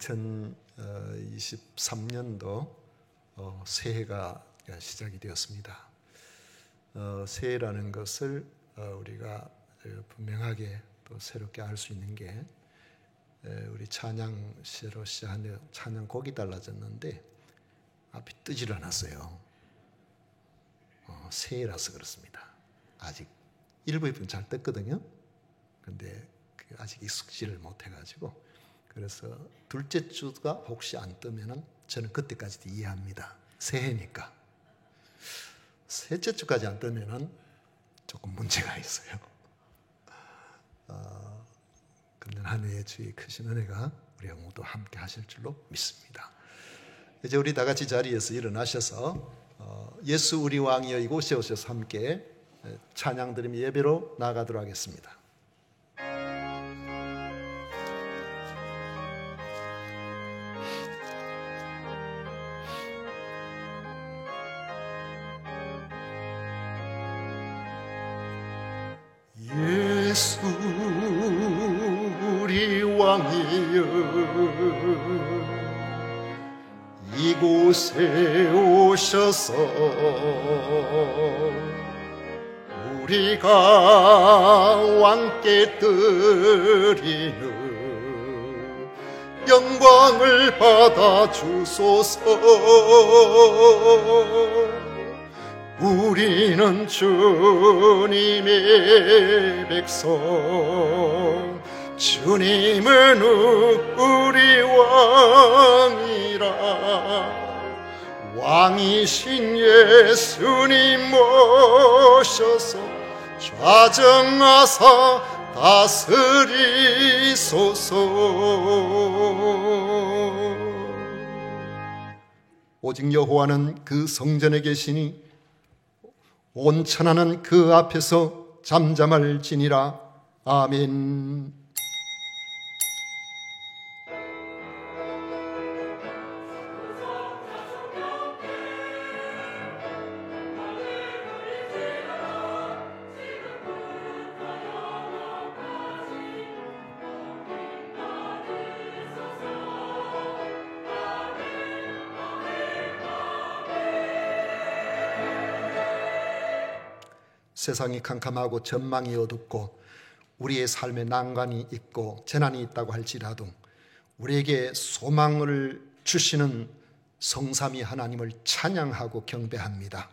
2023년도 새해가 시작이 되었습니다. 새해라는 것을 우리가 분명하게 또 새롭게 알 수 있는 게 우리 찬양시로 시작하는데 찬양곡이 달라졌는데 앞이 뜨질 않았어요. 새해라서 그렇습니다. 아직 일부의 부분 잘 떴거든요. 근데 아직 익숙지를 못해가지고 그래서 둘째 주가 혹시 안 뜨면은 저는 그때까지도 이해합니다. 새해니까. 셋째 주까지 안 뜨면은 조금 문제가 있어요. 금년 한 해의 주의 크신 은혜가 우리와 모두 함께 하실 줄로 믿습니다. 이제 우리 다 같이 자리에서 일어나셔서 예수 우리 왕이여 이곳에 오셔서 함께 찬양 드리며 예배로 나아가도록 하겠습니다. 예수 우리 왕이여 이곳에 오셔서 우리가 왕께 드리는 영광을 받아 주소서. 우리는 주님의 백성, 주님은 우리 왕이라. 왕이신 예수님 모셔서 좌정하사 다스리소서. 오직 여호와는 그 성전에 계시니 온 천하는 그 앞에서 잠잠할지니라. 아멘. 세상이 캄캄하고 전망이 어둡고 우리의 삶에 난관이 있고 재난이 있다고 할지라도 우리에게 소망을 주시는 성삼위 하나님을 찬양하고 경배합니다.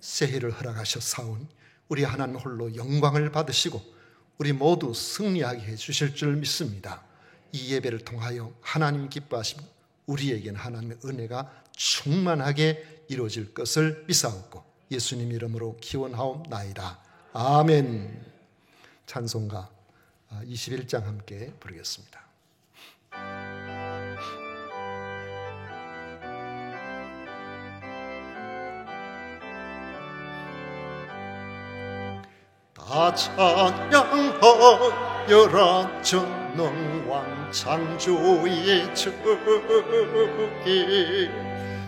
새해를 허락하셨사오니 우리 하나님 홀로 영광을 받으시고 우리 모두 승리하게 해주실 줄 믿습니다. 이 예배를 통하여 하나님 기뻐하시고 우리에게는 하나님의 은혜가 충만하게 이루어질 것을 믿사옵고 예수님 이름으로 기원하옵나이다. 아멘. 찬송가 21장 함께 부르겠습니다. 다 찬양하여라 전능왕 창조의 주께.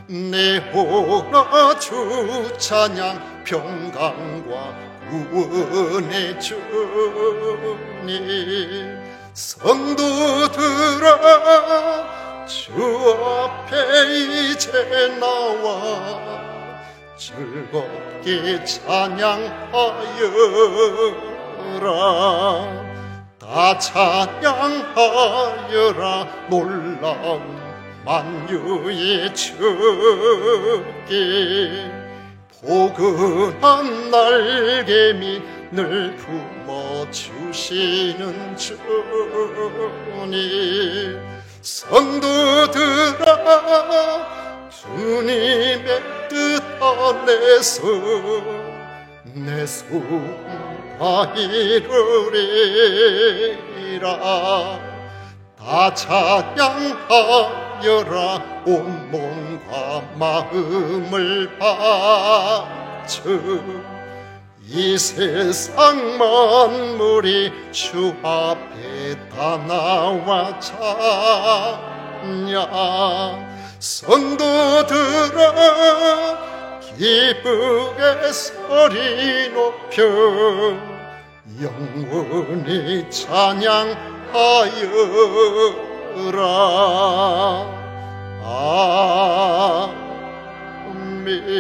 내호라 주 찬양 평강과 구원의 주님. 성도들아 주 앞에 이제 나와 즐겁게 찬양하여라. 다 찬양하여라 놀라운 만유의 주께. 포근한 날개 늘 품어주시는 주님. 성도들아 주님의 뜻 안에서 내 소망 이루리라. 다 찬양하여라 온몸과 마음을 바쳐. 이 세상 만물이 주 앞에 다 나와 찬양. 성도들아 기쁘게 소리 높여 영원히 찬양하여라. 아멘.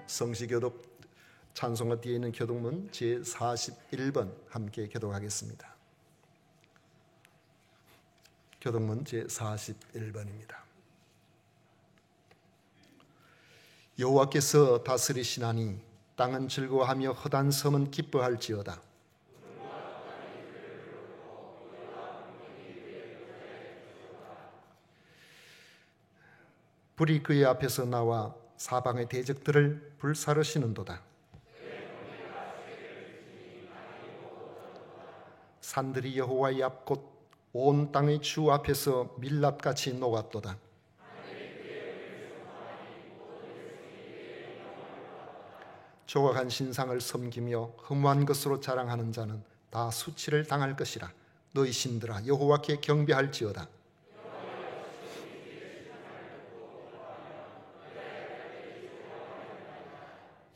성시교독 찬송가 뒤에 있는 교독문 제41번 함께 교독하겠습니다. 교독문 제41번입니다. 여호와께서 다스리시나니 땅은 즐거워하며 허단 섬은 기뻐할지어다. 불이 그의 앞에서 나와 사방의 대적들을 불사르시는도다. 산들이 여호와의 앞 곧 온 땅의 주 앞에서 밀랍같이 녹았도다. 조각한 신상을 섬기며 허무한 것으로 자랑하는 자는 다 수치를 당할 것이라. 너희 신들아 여호와께 경배할지어다.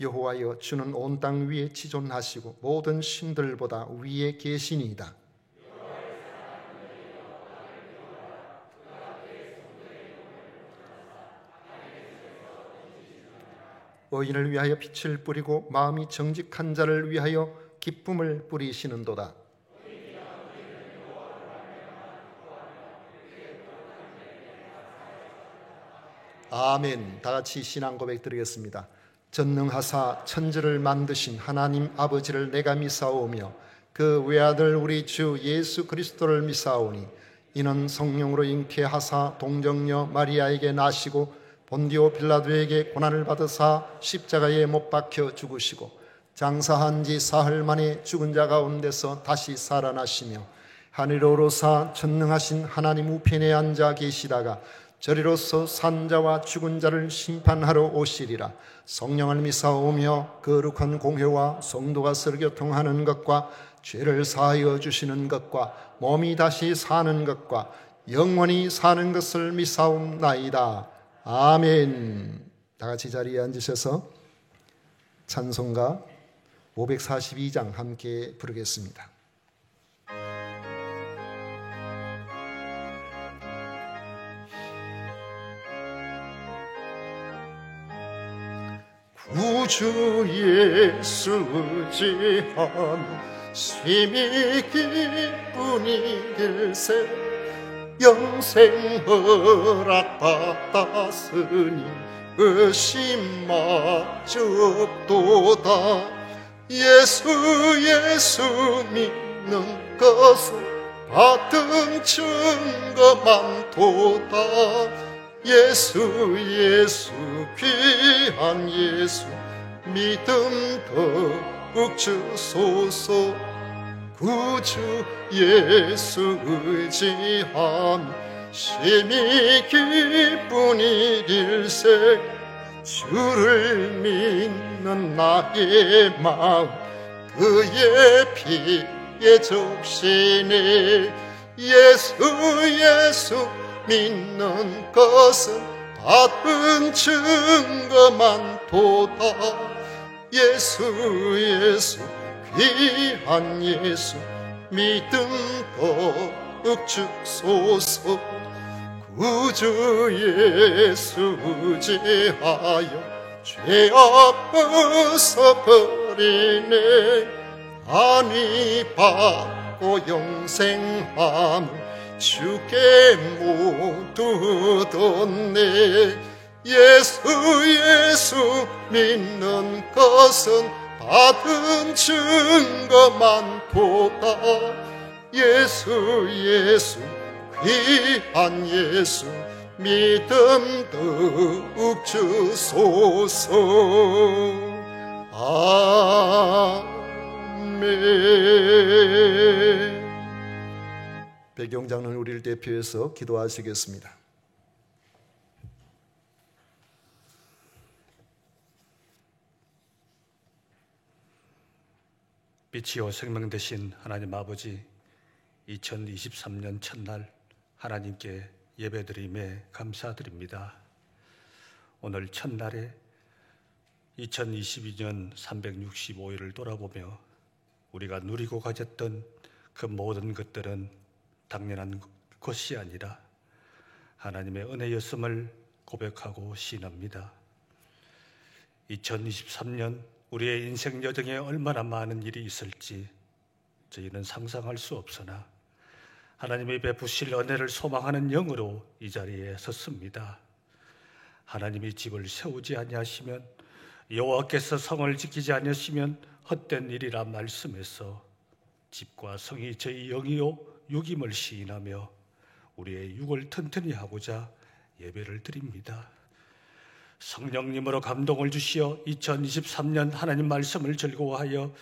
여호와여 주는 온 땅 위에 지존하시고 모든 신들보다 위에 계시니이다. 의인을 위하여 빛을 뿌리고 마음이 정직한 자를 위하여 기쁨을 뿌리시는도다. 아멘. 다 같이 신앙 고백 드리겠습니다. 전능하사 천지를 만드신 하나님 아버지를 내가 믿사오며 그 외아들 우리 주 예수 그리스도를 믿사오니 이는 성령으로 잉태하사 동정녀 마리아에게 나시고 본디오 빌라도에게 고난을 받으사 십자가에 못 박혀 죽으시고 장사한 지 사흘 만에 죽은 자 가운데서 다시 살아나시며 하늘로 오르사 전능하신 하나님 우편에 앉아 계시다가 저리로서 산 자와 죽은 자를 심판하러 오시리라. 성령을 믿사오며 거룩한 공회와 성도가 서로 교통하는 것과 죄를 사하여 주시는 것과 몸이 다시 사는 것과 영원히 사는 것을 믿사옵나이다. 아멘. 다 같이 자리에 앉으셔서 찬송가 542장 함께 부르겠습니다. 구주 예수 의지하며 심히 기쁘니 길세 영생 허락받았으니 의심마저 없도다. 예수 믿는 것은 받은 증거 많도다. 예수 귀한 예수 믿음 더욱 주소서. 구주 예수 의지하며 심히 기쁜 일일세 주를 믿는 나의 마음 그의 피에 적시네. 예수 믿는 것은 받은 증거 많도다. 예수 귀한 예수 믿음 더욱 주소서. 구주 예수 의지하여 죄악 벗어버리네. 안위 받고 영생함 주께 모두 얻었네. 예수 믿는 것은 받은 증거 많도다. 예수 귀한 예수 믿음 더욱 주소서. 아멘. 배경장로는 우리를 대표해서 기도하시겠습니다. 빛이요 생명 되신 하나님 아버지, 2023년 첫날 하나님께 예배드림에 감사드립니다. 오늘 첫날에 2022년 365일을 돌아보며 우리가 누리고 가졌던 그 모든 것들은 당연한 것이 아니라 하나님의 은혜였음을 고백하고 시인합니다. 2023년 우리의 인생 여정에 얼마나 많은 일이 있을지 저희는 상상할 수 없으나 하나님이 베푸실 은혜를 소망하는 영으로 이 자리에 섰습니다. 하나님이 집을 세우지 아니하시면, 여호와께서 성을 지키지 아니하시면 헛된 일이라 말씀해서 집과 성이 저희 영이요 육임을 시인하며 우리의 육을 튼튼히 하고자 예배를 드립니다. 성령님으로 감동을 주시어 2023년 하나님 말씀을 즐거워하여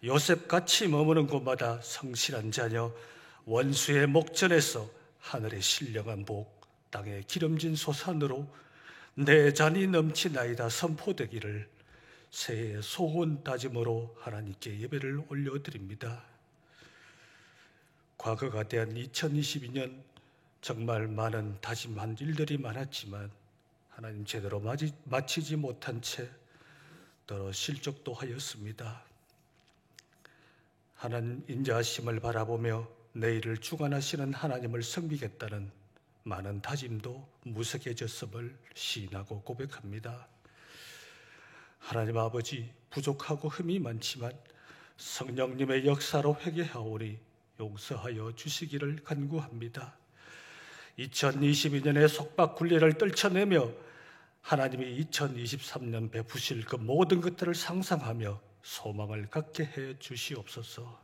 요셉같이 머무는 곳마다 성실한 자녀, 원수의 목전에서 하늘의 신령한 복, 땅의 기름진 소산으로 내 잔이 넘치나이다 선포되기를 새해의 소원 다짐으로 하나님께 예배를 올려드립니다. 과거가 대한 2022년 정말 많은 다짐한 일들이 많았지만 하나님 제대로 마치지 못한 채 더러 실족도 하였습니다. 하나님 인자하심을 바라보며 내일을 주관하시는 하나님을 섬기겠다는 많은 다짐도 무색해졌음을 시인하고 고백합니다. 하나님 아버지, 부족하고 흠이 많지만 성령님의 역사로 회개하오니 용서하여 주시기를 간구합니다. 2022년의 속박 굴레를 떨쳐내며 하나님이 2023년 베푸실 그 모든 것들을 상상하며 소망을 갖게 해 주시옵소서.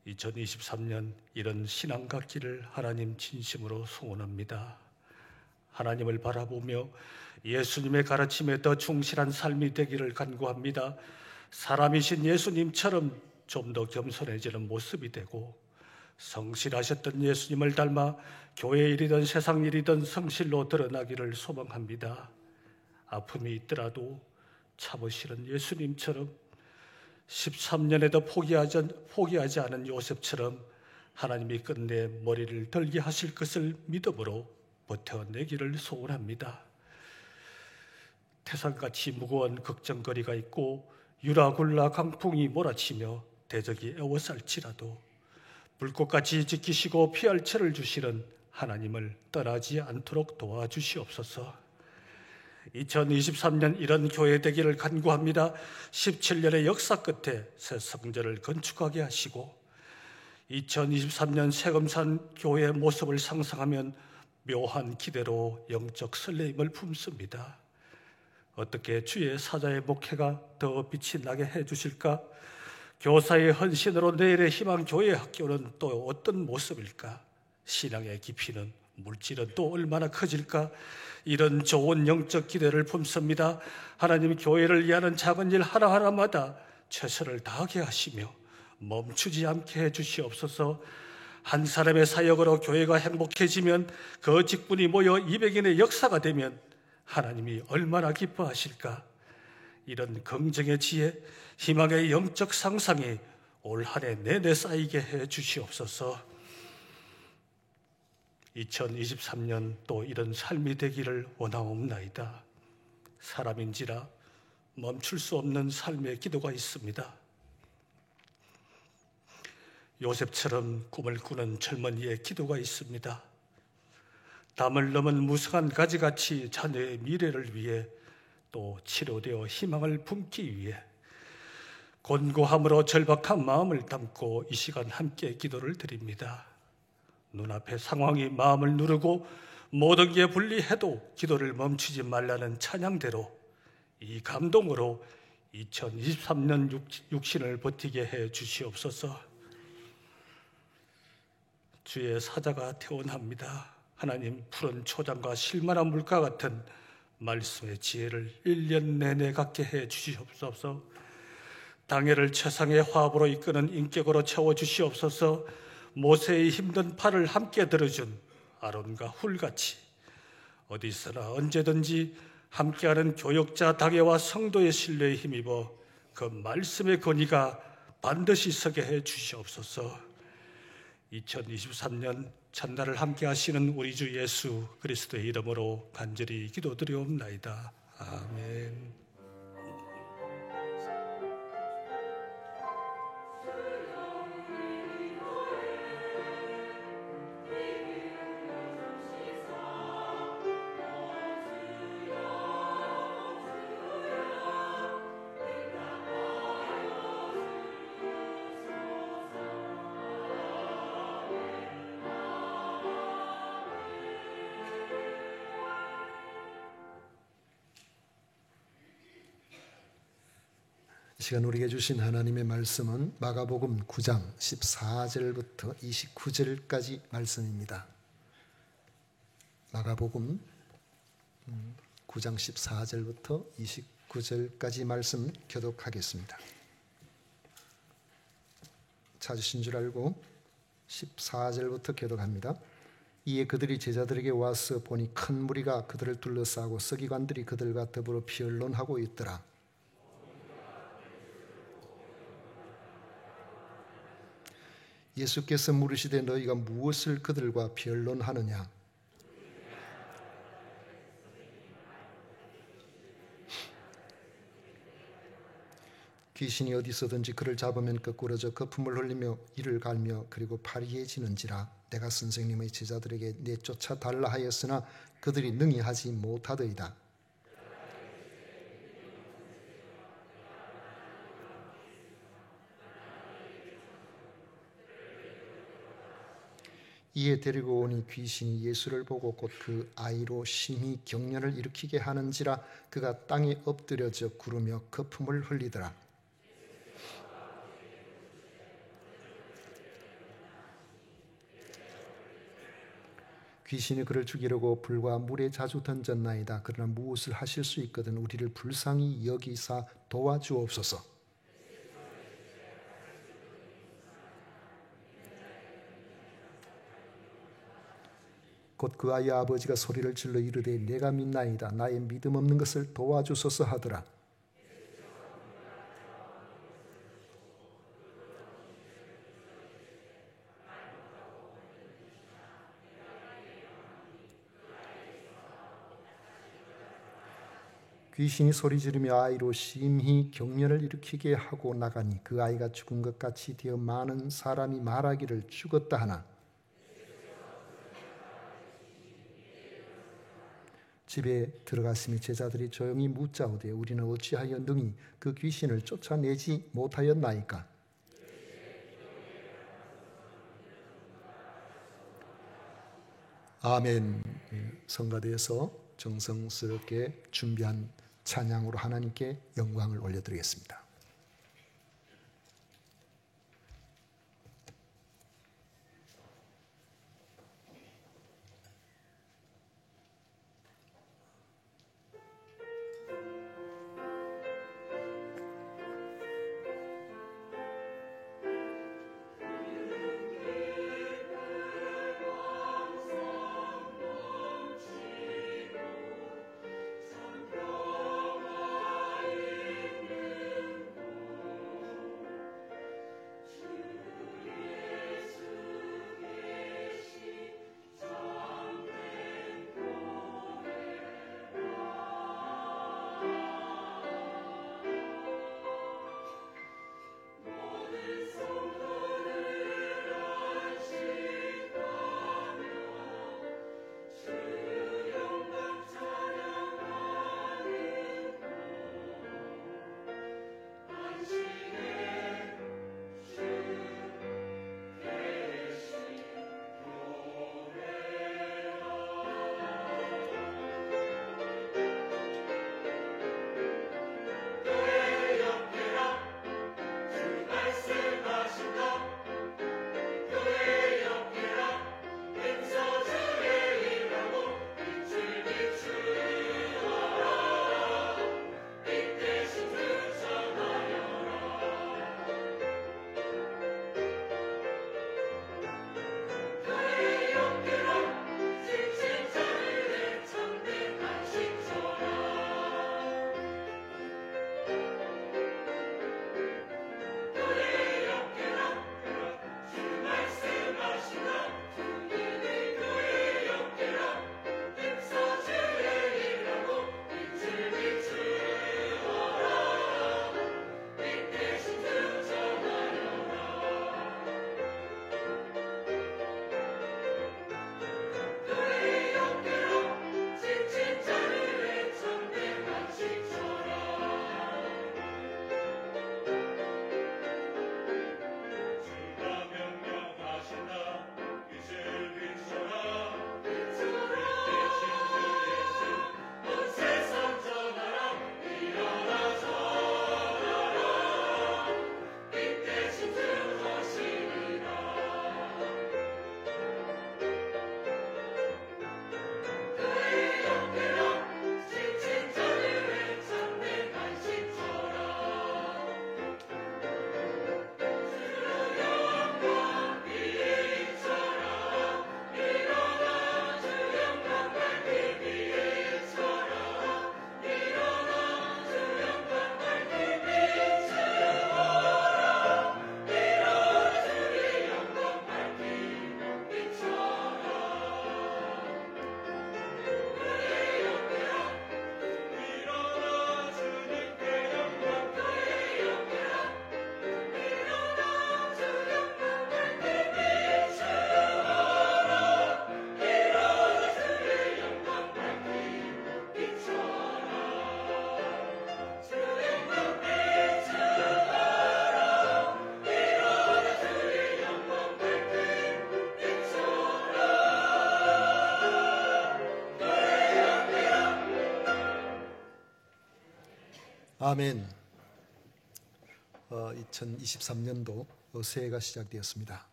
2023년 이런 신앙 갖기를 하나님 진심으로 소원합니다. 하나님을 바라보며 예수님의 가르침에 더 충실한 삶이 되기를 간구합니다. 사람이신 예수님처럼 좀 더 겸손해지는 모습이 되고 성실하셨던 예수님을 닮아 교회 일이든 세상 일이든 성실로 드러나기를 소망합니다. 아픔이 있더라도 참으시는 예수님처럼 13년에도 포기하지 않은 요셉처럼 하나님이 끝내 머리를 들게 하실 것을 믿음으로 버텨내기를 소원합니다. 태산같이 무거운 걱정거리가 있고 유라굴라 강풍이 몰아치며 대적이 애워쌀지라도 불꽃같이 지키시고 피할 채를 주시는 하나님을 떠나지 않도록 도와주시옵소서. 2023년 이런 교회 되기를 간구합니다. 17년의 역사 끝에 새 성전을 건축하게 하시고 2023년 세금산 교회의 모습을 상상하면 묘한 기대로 영적 설레임을 품습니다. 어떻게 주의 사자의 목회가 더 빛이 나게 해주실까? 교사의 헌신으로 내일의 희망 교회 학교는 또 어떤 모습일까? 신앙의 깊이는, 물질은 또 얼마나 커질까? 이런 좋은 영적 기대를 품습니다. 하나님 교회를 위하는 작은 일 하나하나마다 최선을 다하게 하시며 멈추지 않게 해주시옵소서. 한 사람의 사역으로 교회가 행복해지면 그 직분이 모여 200인의 역사가 되면 하나님이 얼마나 기뻐하실까? 이런 긍정의 지혜, 희망의 영적 상상이 올 한 해 내내 쌓이게 해 주시옵소서. 2023년 또 이런 삶이 되기를 원하옵나이다. 사람인지라 멈출 수 없는 삶의 기도가 있습니다. 요셉처럼 꿈을 꾸는 젊은이의 기도가 있습니다. 담을 넘은 무성한 가지같이 자녀의 미래를 위해 또 치료되어 희망을 품기 위해 곤고함으로 절박한 마음을 담고 이 시간 함께 기도를 드립니다. 눈앞의 상황이 마음을 누르고 모든 게 분리해도 기도를 멈추지 말라는 찬양대로 이 감동으로 2023년 육신을 버티게 해 주시옵소서. 주의 사자가 태원합니다. 하나님, 푸른 초장과 실만한 물가 같은 말씀의 지혜를 1년 내내 갖게 해 주시옵소서. 당해를 최상의 화합으로 이끄는 인격으로 채워주시옵소서. 모세의 힘든 팔을 함께 들어준 아론과 훌같이 어디서나 언제든지 함께하는 교역자 당회와 성도의 신뢰에 힘입어 그 말씀의 권위가 반드시 서게 해 주시옵소서. 2023년 첫날을 함께 하시는 우리 주 예수 그리스도의 이름으로 간절히 기도드리옵나이다. 아멘. 시간 우리에게 주신 하나님의 말씀은 마가복음 9장 14절부터 29절까지 말씀입니다. 마가복음 9장 14절부터 29절까지 말씀 교독하겠습니다. 찾으신 줄 알고 14절부터 교독합니다. 이에 그들이 제자들에게 와서 보니 큰 무리가 그들을 둘러싸고 서기관들이 그들과 더불어 변론하고 있더라. 예수께서 물으시되 너희가 무엇을 그들과 변론하느냐? 귀신이 어디서든지 그를 잡으면 거꾸러져 거품을 흘리며 이를 갈며 그리고 파리해지는지라. 내가 선생님의 제자들에게 내쫓아 달라 하였으나 그들이 능히 하지 못하더이다. 이에 데리고 오니 귀신이 예수를 보고 곧 그 아이로 심히 경련을 일으키게 하는지라. 그가 땅에 엎드려져 구르며 거품을 흘리더라. 귀신이 그를 죽이려고 불과 물에 자주 던졌나이다. 그러나 무엇을 하실 수 있거든 우리를 불쌍히 여기사 도와주옵소서. 곧 그 아이의 아버지가 소리를 질러 이르되 내가 믿나이다. 나의 믿음 없는 것을 도와주소서 하더라. 귀신이 소리 지르며 아이로 심히 경련을 일으키게 하고 나가니 그 아이가 죽은 것 같이 되어 많은 사람이 말하기를 죽었다 하나. 집에 들어갔으니 제자들이 조용히 묻자오되 우리는 어찌하여 능히 그 귀신을 쫓아내지 못하였나이까? 아멘. 성가대에서 정성스럽게 준비한 찬양으로 하나님께 영광을 올려드리겠습니다. 아멘. 2023년도 새해가 시작되었습니다.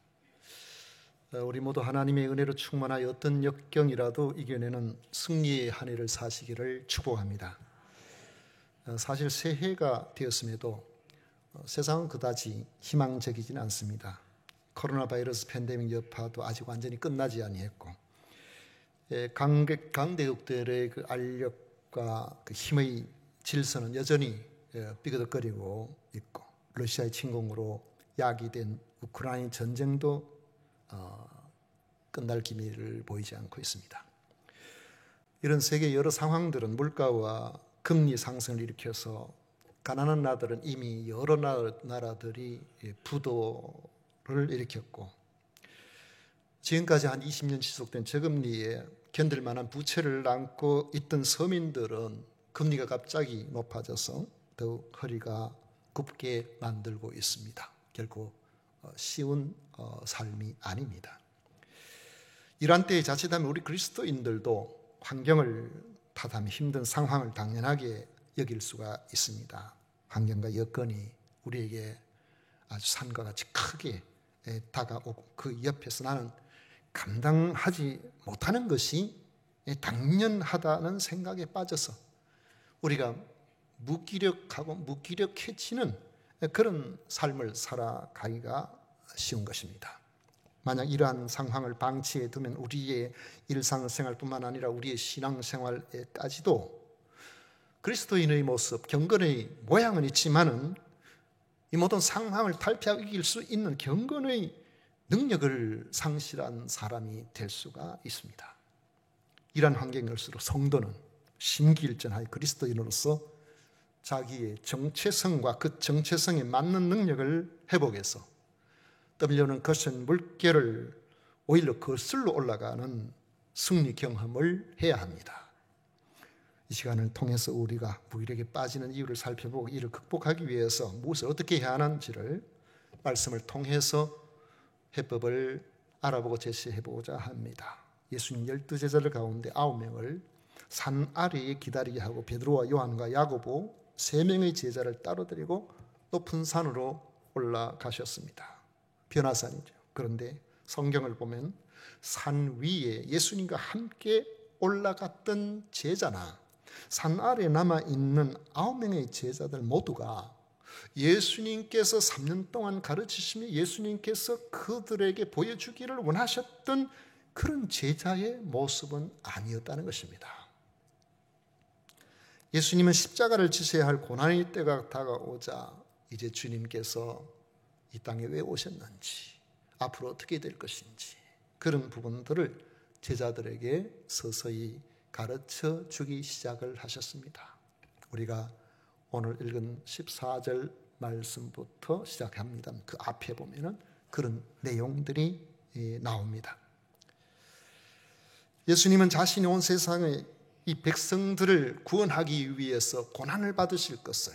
우리 모두 하나님의 은혜로 충만하여 어떤 역경이라도 이겨내는 승리의 한 해를 사시기를 축복합니다. 사실 새해가 되었음에도 세상은 그다지 희망적이지는 않습니다. 코로나 바이러스 팬데믹 여파도 아직 완전히 끝나지 아니했고, 강대국들의 그 알력과 그 힘의 질서는 여전히 삐그덕거리고 있고, 러시아의 침공으로 야기된 우크라이나 전쟁도 끝날 기미를 보이지 않고 있습니다. 이런 세계 여러 상황들은 물가와 금리 상승을 일으켜서 가난한 나라들은 이미 여러 나라들이 부도를 일으켰고, 지금까지 한 20년 지속된 저금리에 견딜 만한 부채를 안고 있던 서민들은 금리가 갑자기 높아져서 더욱 허리가 굽게 만들고 있습니다. 결코 쉬운 삶이 아닙니다. 이러한 때에 자칫하면 우리 그리스도인들도 환경을 탓하며 힘든 상황을 당연하게 여길 수가 있습니다. 환경과 여건이 우리에게 아주 산과 같이 크게 다가오고, 그 옆에서 나는 감당하지 못하는 것이 당연하다는 생각에 빠져서 우리가 무기력하고 무기력해지는 그런 삶을 살아가기가 쉬운 것입니다. 만약 이러한 상황을 방치해 두면 우리의 일상생활뿐만 아니라 우리의 신앙생활에까지도 그리스도인의 모습, 경건의 모양은 있지만은 이 모든 상황을 탈피하고 이길 수 있는 경건의 능력을 상실한 사람이 될 수가 있습니다. 이러한 환경일수록 성도는 심기일전하여 그리스도인으로서 자기의 정체성과 그 정체성에 맞는 능력을 회복해서 떠밀려오는 거센 물결을 오히려 거슬러 올라가는 승리 경험을 해야 합니다. 이 시간을 통해서 우리가 무기력에 빠지는 이유를 살펴보고 이를 극복하기 위해서 무엇을 어떻게 해야 하는지를 말씀을 통해서 해법을 알아보고 제시해보고자 합니다. 예수님 12제자들 가운데 9명을 산 아래에 기다리게 하고 베드로와 요한과 야고보 3명의 제자를 따로 데리고 높은 산으로 올라가셨습니다. 변화산이죠. 그런데 성경을 보면 산 위에 예수님과 함께 올라갔던 제자나 산 아래에 남아있는 9명의 제자들 모두가 예수님께서 3년 동안 가르치시며 예수님께서 그들에게 보여주기를 원하셨던 그런 제자의 모습은 아니었다는 것입니다. 예수님은 십자가를 지셔야 할 고난의 때가 다가오자 이제 주님께서 이 땅에 왜 오셨는지, 앞으로 어떻게 될 것인지 그런 부분들을 제자들에게 서서히 가르쳐 주기 시작을 하셨습니다. 우리가 오늘 읽은 14절 말씀부터 시작합니다. 그 앞에 보면은 그런 내용들이 나옵니다. 예수님은 자신이 온 세상에 이 백성들을 구원하기 위해서 고난을 받으실 것을,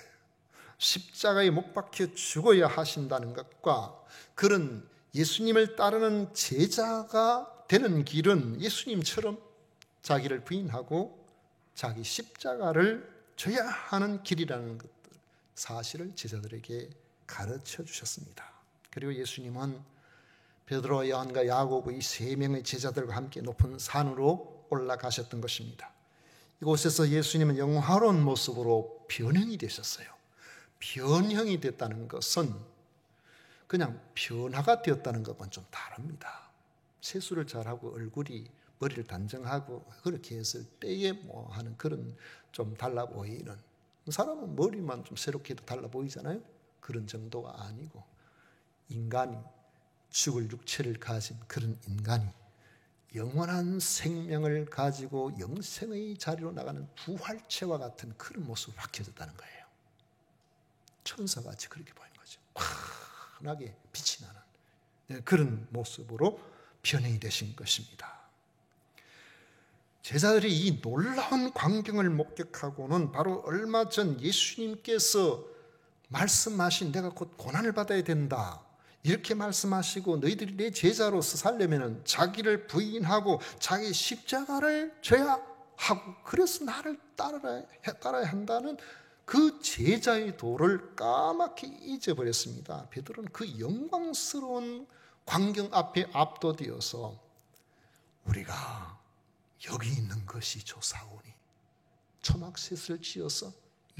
십자가에 못 박혀 죽어야 하신다는 것과 그런 예수님을 따르는 제자가 되는 길은 예수님처럼 자기를 부인하고 자기 십자가를 져야 하는 길이라는 것들, 사실을 제자들에게 가르쳐 주셨습니다. 그리고 예수님은 베드로와 요한과 야고보 이 3명의 제자들과 함께 높은 산으로 올라가셨던 것입니다. 이곳에서 예수님은 영화로운 모습으로 변형이 되셨어요. 변형이 됐다는 것은 그냥 변화가 되었다는 것과는 좀 다릅니다. 세수를 잘하고 머리를 단정하고 그렇게 했을 때에 뭐 하는 그런 좀 달라 보이는, 사람은 머리만 좀 새롭게 해도 달라 보이잖아요. 그런 정도가 아니고 인간이, 죽을 육체를 가진 그런 인간이 영원한 생명을 가지고 영생의 자리로 나가는 부활체와 같은 그런 모습으로 바뀌어졌다는 거예요. 천사같이 그렇게 보이는 거죠. 환하게 빛이 나는 그런 모습으로 변형이 되신 것입니다. 제자들이 이 놀라운 광경을 목격하고는 바로 얼마 전 예수님께서 말씀하신 내가 곧 고난을 받아야 된다, 이렇게 말씀하시고 너희들이 내 제자로서 살려면 자기를 부인하고 자기 십자가를 져야 하고 그래서 나를 따라야 한다는 그 제자의 도를 까맣게 잊어버렸습니다. 베드로는 그 영광스러운 광경 앞에 압도되어서 우리가 여기 있는 것이 좋사오니 초막셋을 지어서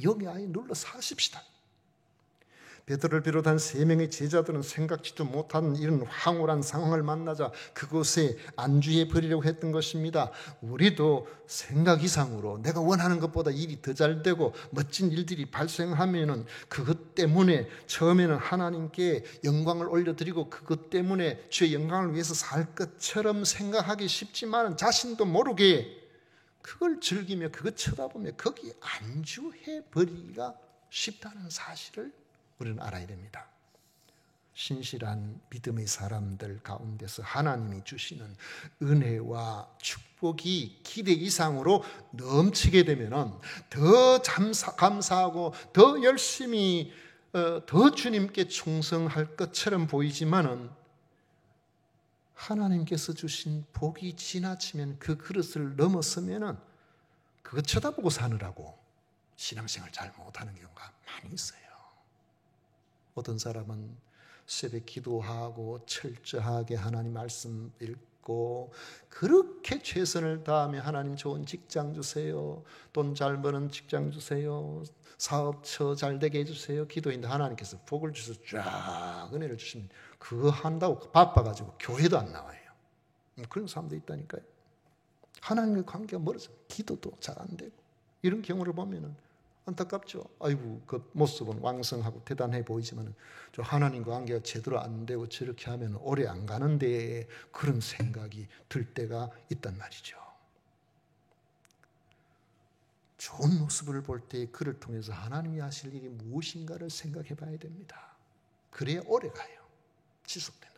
여기 아예 눌러 사십시다. 베드로를 비롯한 3명의 제자들은 생각지도 못한 이런 황홀한 상황을 만나자 그곳에 안주해 버리려고 했던 것입니다. 우리도 생각 이상으로 내가 원하는 것보다 일이 더 잘 되고 멋진 일들이 발생하면은 그것 때문에 처음에는 하나님께 영광을 올려드리고 그것 때문에 주의 영광을 위해서 살 것처럼 생각하기 쉽지만 자신도 모르게 그걸 즐기며 그것 쳐다보며 거기 안주해 버리기가 쉽다는 사실을 우리는 알아야 됩니다. 신실한 믿음의 사람들 가운데서 하나님이 주시는 은혜와 축복이 기대 이상으로 넘치게 되면 더 감사하고 더 열심히 더 주님께 충성할 것처럼 보이지만은 하나님께서 주신 복이 지나치면 그 그릇을 넘어서면은 그거 쳐다보고 사느라고 신앙생활 잘 못하는 경우가 많이 있어요. 어떤 사람은 새벽 기도하고 철저하게 하나님 말씀 읽고 그렇게 최선을 다하며 하나님 좋은 직장 주세요, 돈 잘 버는 직장 주세요, 사업처 잘 되게 해주세요 기도했는데 하나님께서 복을 주셔서 쫙 은혜를 주시면 그거 한다고 바빠가지고 교회도 안 나와요. 그런 사람도 있다니까요. 하나님의 관계가 멀어져 기도도 잘 안 되고 이런 경우를 보면은 안타깝죠. 아이고 그 모습은 왕성하고 대단해 보이지만 저 하나님과 관계가 제대로 안 되고 저렇게 하면 오래 안 가는데 그런 생각이 들 때가 있단 말이죠. 좋은 모습을 볼 때 그를 통해서 하나님이 하실 일이 무엇인가를 생각해 봐야 됩니다. 그래야 오래 가요. 지속된다.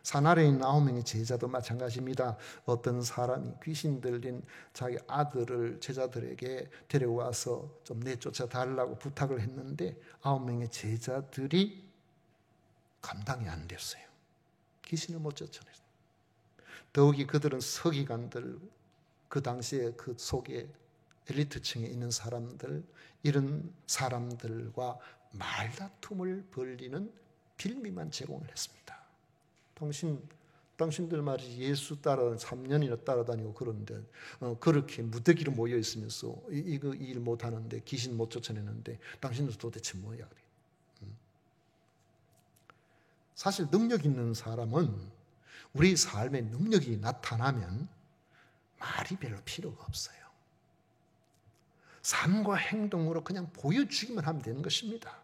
산 아래에 있는 9명의 제자도 마찬가지입니다. 어떤 사람이 귀신 들린 자기 아들을 제자들에게 데려와서 좀 내쫓아 달라고 부탁을 했는데 9명의 제자들이 감당이 안 됐어요. 귀신을 못 쫓아냈어요. 더욱이 그들은 서기관들, 그 당시에 그 속에 엘리트층에 있는 사람들, 이런 사람들과 말다툼을 벌리는 빌미만 제공을 했습니다. 당신들 말이지 예수 따라 3년이나 따라다니고 그런데 그렇게 무더기로 모여 있으면서 이거 일 못하는데 귀신 못 쫓아내는데 당신들 도대체 뭐야? 사실 능력 있는 사람은 우리 삶에 능력이 나타나면 말이 별로 필요가 없어요. 삶과 행동으로 그냥 보여주기만 하면 되는 것입니다.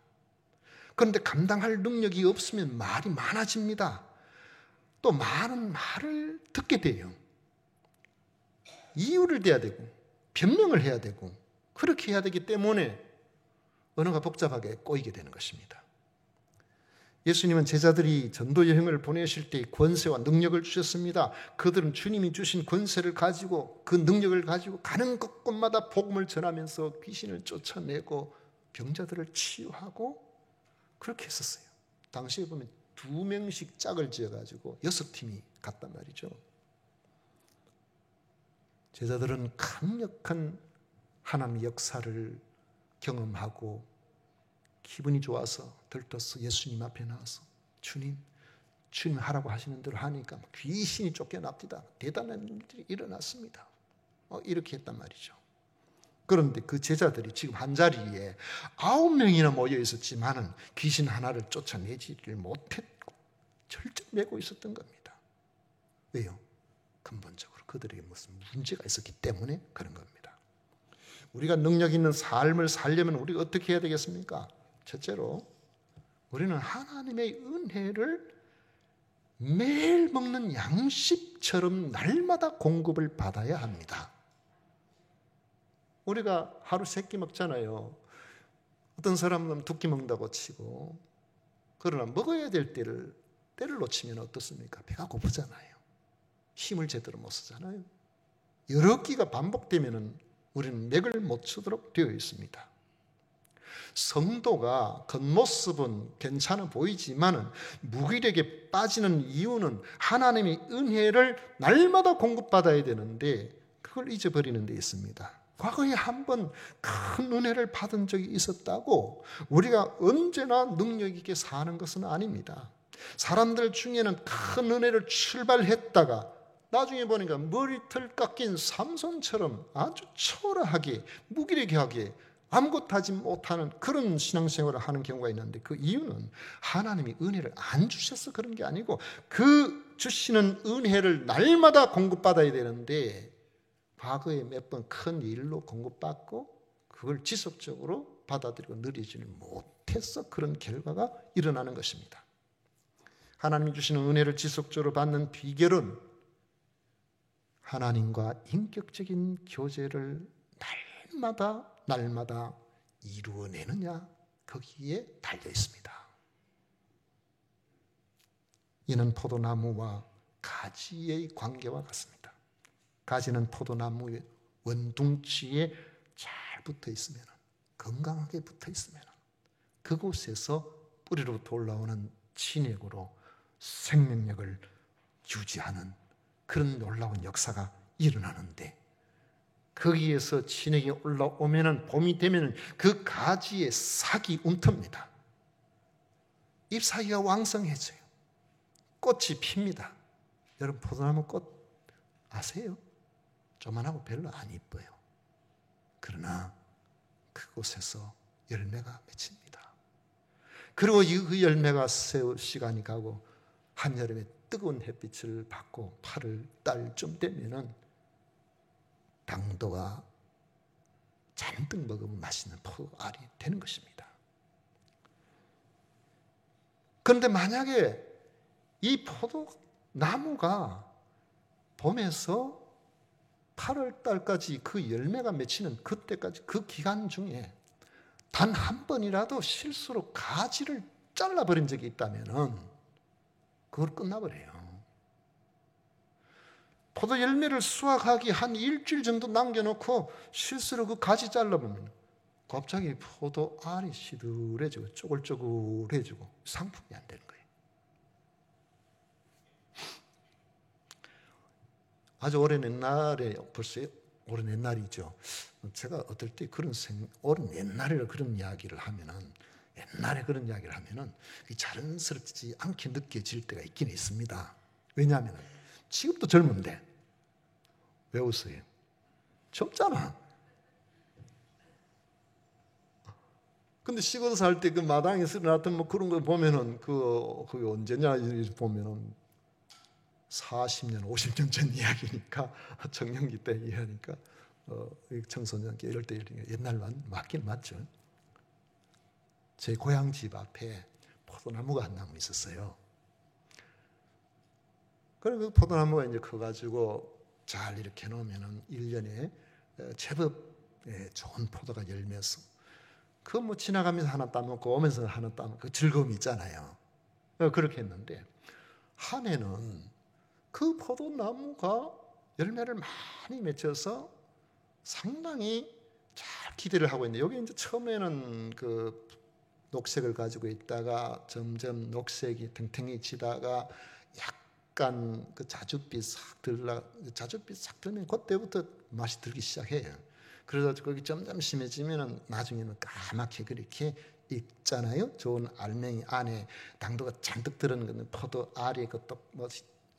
그런데 감당할 능력이 없으면 말이 많아집니다. 또 많은 말을 듣게 돼요. 이유를 대야 되고 변명을 해야 되고 그렇게 해야 되기 때문에 언어가 복잡하게 꼬이게 되는 것입니다. 예수님은 제자들이 전도 여행을 보내실 때 권세와 능력을 주셨습니다. 그들은 주님이 주신 권세를 가지고 그 능력을 가지고 가는 곳곳마다 복음을 전하면서 귀신을 쫓아내고 병자들을 치유하고 그렇게 했었어요. 당시에 보면 2명씩 짝을 지어가지고 6팀이 갔단 말이죠. 제자들은 강력한 하나님의 역사를 경험하고 기분이 좋아서 들떠서 예수님 앞에 나와서 주님 하라고 하시는 대로 하니까 귀신이 쫓겨납니다. 대단한 일들이 일어났습니다. 이렇게 했단 말이죠. 그런데 그 제자들이 지금 한자리에 9명이나 모여 있었지만은 귀신 하나를 쫓아내지를 못했고 절정매고 있었던 겁니다. 왜요? 근본적으로 그들에게 무슨 문제가 있었기 때문에 그런 겁니다. 우리가 능력 있는 삶을 살려면 우리가 어떻게 해야 되겠습니까? 첫째로 우리는 하나님의 은혜를 매일 먹는 양식처럼 날마다 공급을 받아야 합니다. 우리가 하루 3끼 먹잖아요. 어떤 사람은 2끼 먹는다고 치고 그러나 먹어야 될 때를 놓치면 어떻습니까? 배가 고프잖아요. 힘을 제대로 못 쓰잖아요. 여러 끼가 반복되면 우리는 맥을 못 추도록 되어 있습니다. 성도가 겉모습은 괜찮아 보이지만 무기력에 빠지는 이유는 하나님의 은혜를 날마다 공급받아야 되는데 그걸 잊어버리는 데 있습니다. 과거에 한 번 큰 은혜를 받은 적이 있었다고 우리가 언제나 능력 있게 사는 것은 아닙니다. 사람들 중에는 큰 은혜를 출발했다가 나중에 보니까 머리털 깎인 삼손처럼 아주 초라하게 무기력하게 아무것도 하지 못하는 그런 신앙생활을 하는 경우가 있는데, 그 이유는 하나님이 은혜를 안 주셔서 그런 게 아니고 그 주시는 은혜를 날마다 공급받아야 되는데 과거에 몇 번 큰 일로 공급받고 그걸 지속적으로 받아들이고 누리지 못해서 그런 결과가 일어나는 것입니다. 하나님이 주시는 은혜를 지속적으로 받는 비결은 하나님과 인격적인 교제를 날마다 이루어내느냐, 거기에 달려 있습니다. 이는 포도나무와 가지의 관계와 같습니다. 가지는 포도나무의 원둥치에 잘 붙어 있으면, 건강하게 붙어 있으면 그곳에서 뿌리로부터 올라오는 진액으로 생명력을 유지하는 그런 놀라운 역사가 일어나는데, 거기에서 진액이 올라오면 봄이 되면 그 가지의 싹이 움텅니다. 잎사귀가 왕성해져요. 꽃이 핍니다. 여러분, 포도나무 꽃 아세요? 조만하고 별로 안 이뻐요. 그러나 그곳에서 열매가 맺힙니다. 그리고 그 열매가 세울 시간이 가고 한여름에 뜨거운 햇빛을 받고 8월 달쯤 되면은 당도가 잔뜩 먹으면 맛있는 포도알이 되는 것입니다. 그런데 만약에 이 포도나무가 봄에서 8월 달까지 그 열매가 맺히는 그때까지 그 기간 중에 단 한 번이라도 실수로 가지를 잘라버린 적이 있다면 그걸 끝나버려요. 포도 열매를 수확하기 한 일주일 정도 남겨놓고 실수로 그 가지 잘라보면 갑자기 포도알이 시들해지고 쪼글쪼글해지고 상품이 안 되는 거예요. 아주 오랜 옛날에, 벌써 오랜 옛날이죠. 제가 어떨 때 오랜 옛날에 그런 이야기를 하면은, 옛날에 그런 이야기를 하면은 자연스럽지 않게 느껴질 때가 있긴 있습니다. 왜냐하면 지금도 젊은데. 왜 웃어요? 젊잖아. 근데 시골 살 때 그 마당에서 일어났던 뭐 그런 거 보면은 그게 언제냐 보면은 40년, 50년 전 이야기니까, 청년기 때 이야기니까, 청소년기 이럴 때 옛날 맞긴 맞죠. 제 고향 집 앞에 포도나무가 한 나무 있었어요. 그리고 그 포도나무가 이제 커가지고 잘 이렇게 놓으면은 1년에 제법 좋은 포도가 열면서 그 뭐 지나가면서 하나 따먹고 오면서 하나 따먹고 그 즐거움이 있잖아요. 그렇게 했는데 한 해는 그 포도나무가 열매를 많이 맺혀서 상당히 잘 기대를 하고 있는데, 여기 이제 처음에는 그 녹색을 가지고 있다가 점점 녹색이 탱탱해지다가 약간 그 자줏빛 싹 들면 그때부터 맛이 들기 시작해요. 그래서 거기 점점 심해지면 나중에는 까맣게 그렇게 익잖아요. 좋은 알맹이 안에 당도가 잔뜩 들어있는 건 포도 알이 그또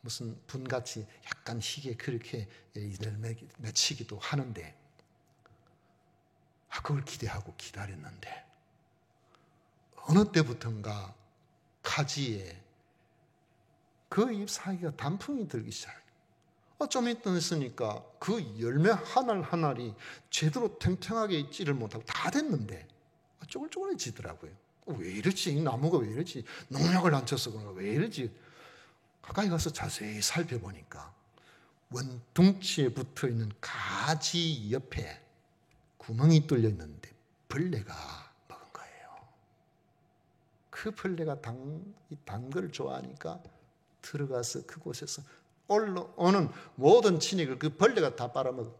무슨 분같이 약간 희게 그렇게 맺히기도 하는데, 그걸 기대하고 기다렸는데 어느 때부턴가 가지에 그 잎사귀가 단풍이 들기 시작해요. 좀 있으니까 그 열매 하나하나이 제대로 탱탱하게 있지를 못하고 다 됐는데 쪼글쪼글해지더라고요. 왜 이러지? 이 나무가 왜 이러지? 농약을 안 쳐서 그런가? 왜 이러지? 가까이 가서 자세히 살펴보니까 원둥치에 붙어있는 가지 옆에 구멍이 뚫려 있는데 벌레가 먹은 거예요. 그 벌레가 단 걸 좋아하니까 들어가서 그곳에서 올라오는 모든 진액을 그 벌레가 다 빨아먹어.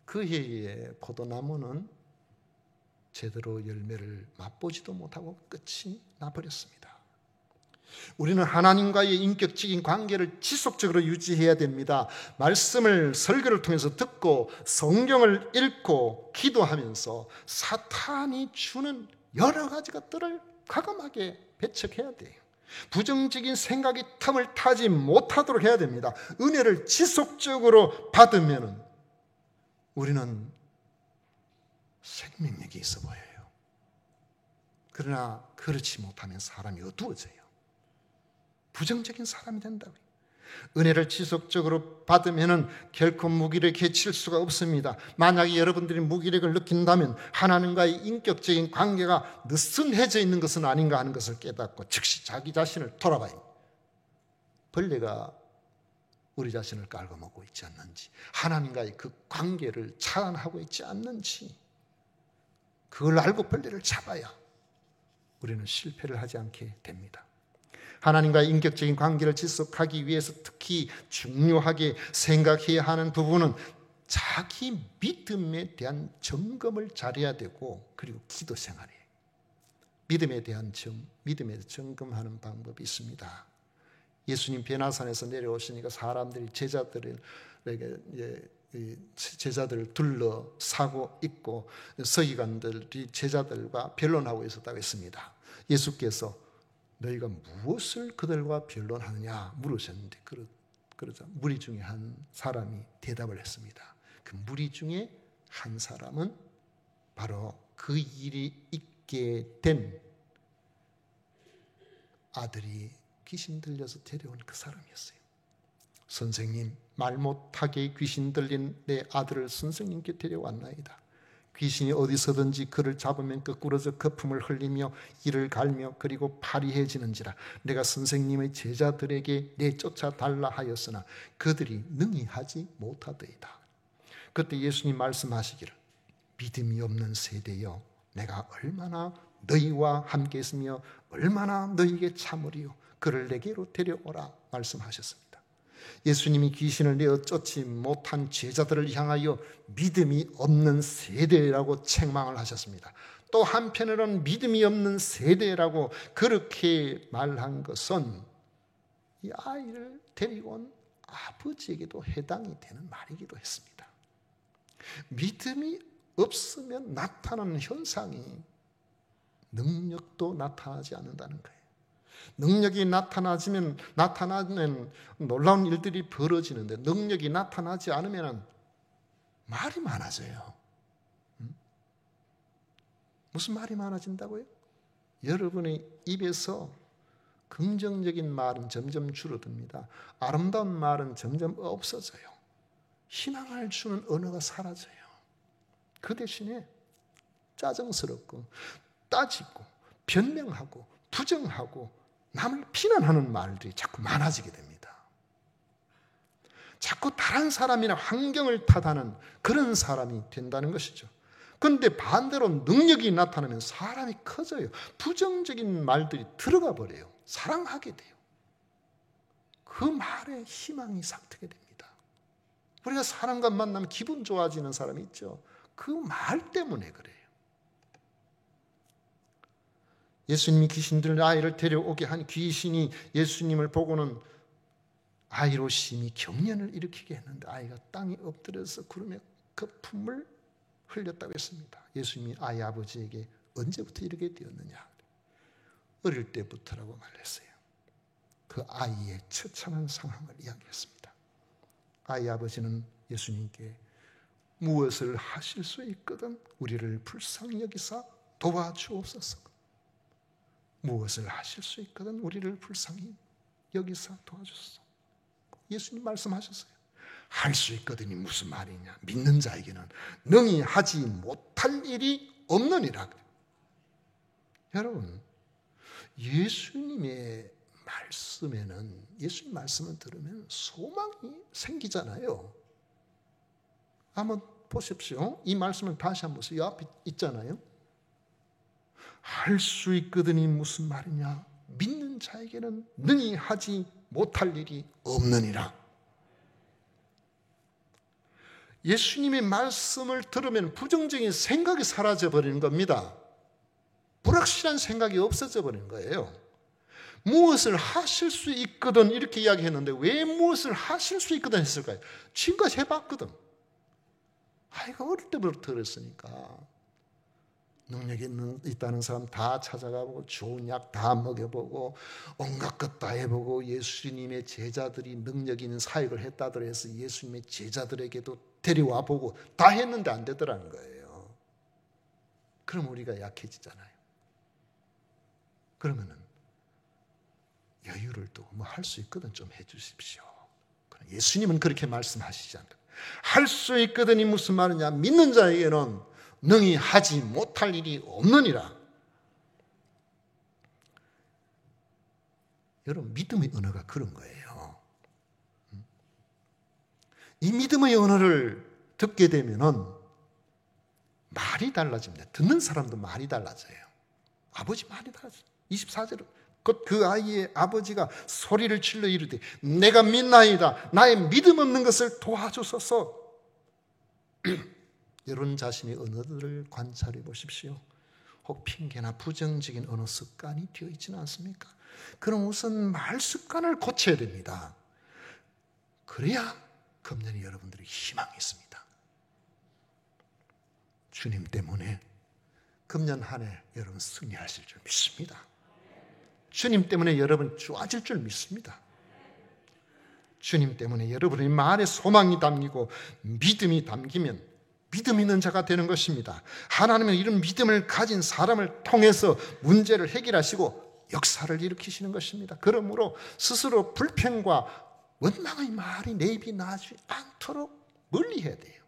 그 해에 포도나무는 제대로 열매를 맛보지도 못하고 끝이 나버렸습니다. 우리는 하나님과의 인격적인 관계를 지속적으로 유지해야 됩니다. 말씀을 설교를 통해서 듣고 성경을 읽고 기도하면서 사탄이 주는 여러 가지 것들을 과감하게 배척해야 돼요. 부정적인 생각이 틈을 타지 못하도록 해야 됩니다. 은혜를 지속적으로 받으면 우리는 생명력이 있어 보여요. 그러나 그렇지 못하면 사람이 어두워져요. 부정적인 사람이 된다고요. 은혜를 지속적으로 받으면 결코 무기력에 칠 수가 없습니다. 만약에 여러분들이 무기력을 느낀다면 하나님과의 인격적인 관계가 느슨해져 있는 것은 아닌가 하는 것을 깨닫고 즉시 자기 자신을 돌아봐요. 벌레가 우리 자신을 깔아먹고 있지 않는지, 하나님과의 그 관계를 차단하고 있지 않는지, 그걸 알고 벌레를 잡아야 우리는 실패를 하지 않게 됩니다. 하나님과의 인격적인 관계를 지속하기 위해서 특히 중요하게 생각해야 하는 부분은 자기 믿음에 대한 점검을 잘해야 되고, 그리고 기도 생활이에요. 믿음에 대한 믿음에 점검하는 방법이 있습니다. 예수님 베나산에서 내려오시니까 사람들이 제자들을 둘러싸고 있고 서기관들이 제자들과 변론하고 있었다고 했습니다. 예수께서 너희가 무엇을 그들과 변론하느냐 물으셨는데, 그러자 무리 중에 한 사람이 대답을 했습니다. 그 무리 중에 한 사람은 바로 그 일이 있게 된 아들이 귀신 들려서 데려온 그 사람이었어요. 선생님, 말 못하게 귀신 들린 내 아들을 선생님께 데려왔나이다. 귀신이 어디서든지 그를 잡으면 거꾸러져 거품을 흘리며 이를 갈며 그리고 파리해지는지라. 내가 선생님의 제자들에게 내쫓아 달라 하였으나 그들이 능히 하지 못하더이다. 그때 예수님 말씀하시기를, 믿음이 없는 세대여, 내가 얼마나 너희와 함께 있으며 얼마나 너희에게 참으리요. 그를 내게로 데려오라 말씀하셨습니다. 예수님이 귀신을 내어 쫓지 못한 제자들을 향하여 믿음이 없는 세대라고 책망을 하셨습니다. 또 한편으로는 믿음이 없는 세대라고 그렇게 말한 것은 이 아이를 데리고 온 아버지에게도 해당이 되는 말이기도 했습니다. 믿음이 없으면 나타나는 현상이 능력도 나타나지 않는다는 거예요. 능력이 나타나면 놀라운 일들이 벌어지는데, 능력이 나타나지 않으면 말이 많아져요. 무슨 말이 많아진다고요? 여러분의 입에서 긍정적인 말은 점점 줄어듭니다. 아름다운 말은 점점 없어져요. 희망을 주는 언어가 사라져요. 그 대신에 짜증스럽고 따지고 변명하고 부정하고 남을 비난하는 말들이 자꾸 많아지게 됩니다. 자꾸 다른 사람이나 환경을 탓하는 그런 사람이 된다는 것이죠. 그런데 반대로 능력이 나타나면 사람이 커져요. 부정적인 말들이 들어가 버려요. 사랑하게 돼요. 그 말에 희망이 싹트게 됩니다. 우리가 사람과 만나면 기분 좋아지는 사람이 있죠. 그 말 때문에 그래요. 예수님이 귀신 들린 아이를 데려오게 한 귀신이 예수님을 보고는 아이로 심히 경련을 일으키게 했는데, 아이가 땅에 엎드려서 구름에 거품을 흘렸다고 했습니다. 예수님이 아이 아버지에게 언제부터 이렇게 되었느냐? 어릴 때부터라고 말했어요. 그 아이의 처참한 상황을 이야기했습니다. 아이 아버지는 예수님께 무엇을 하실 수 있거든 우리를 불쌍히 여기사 도와주옵소서. 무엇을 하실 수 있거든 우리를 불쌍히 여기사 도와주소서. 예수님 말씀하셨어요. 할 수 있거든이 무슨 말이냐? 믿는 자에게는 능히 하지 못할 일이 없느니라. 여러분, 예수님의 말씀에는, 예수님 말씀을 들으면 소망이 생기잖아요. 한번 보십시오. 이 말씀을 다시 한번 보세요. 앞에 있잖아요. 할 수 있거든이 무슨 말이냐? 믿는 자에게는 능히 하지 못할 일이 없느니라. 예수님의 말씀을 들으면 부정적인 생각이 사라져 버리는 겁니다. 불확실한 생각이 없어져 버리는 거예요. 무엇을 하실 수 있거든 이렇게 이야기했는데 왜 무엇을 하실 수 있거든 했을까요? 지금까지 해봤거든. 이거 어릴 때부터 그랬으니까. 능력이 있다는 사람 다 찾아가보고 좋은 약 다 먹여보고 온갖 것 다 해보고 예수님의 제자들이 능력 있는 사역을 했다더라 해서 예수님의 제자들에게도 데려와 보고 다 했는데 안 되더라는 거예요. 그럼 우리가 약해지잖아요. 그러면은 여유를 두고 뭐 할 수 있거든 좀 해주십시오. 예수님은 그렇게 말씀하시지 않거든. 할 수 있거든이 무슨 말이냐? 믿는 자에게는 능히 하지 못할 일이 없느니라. 여러분, 믿음의 언어가 그런 거예요. 이 믿음의 언어를 듣게 되면은 말이 달라집니다. 듣는 사람도 말이 달라져요. 아버지 말이 달라져요. 24절은 그 아이의 아버지가 소리를 질러 이르되 내가 믿나이다. 나의 믿음 없는 것을 도와주소서. 여러분 자신의 언어들을 관찰해 보십시오. 혹 핑계나 부정적인 언어 습관이 되어 있지는 않습니까? 그럼 우선 말 습관을 고쳐야 됩니다. 그래야 금년에 여러분들이 희망이 있습니다. 주님 때문에 금년 한 해 여러분 승리하실 줄 믿습니다. 주님 때문에 여러분 좋아질 줄 믿습니다. 주님 때문에 여러분의 말에 소망이 담기고 믿음이 담기면 믿음 있는 자가 되는 것입니다. 하나님은 이런 믿음을 가진 사람을 통해서 문제를 해결하시고 역사를 일으키시는 것입니다. 그러므로 스스로 불평과 원망의 말이 내 입이 나지 않도록 멀리해야 돼요.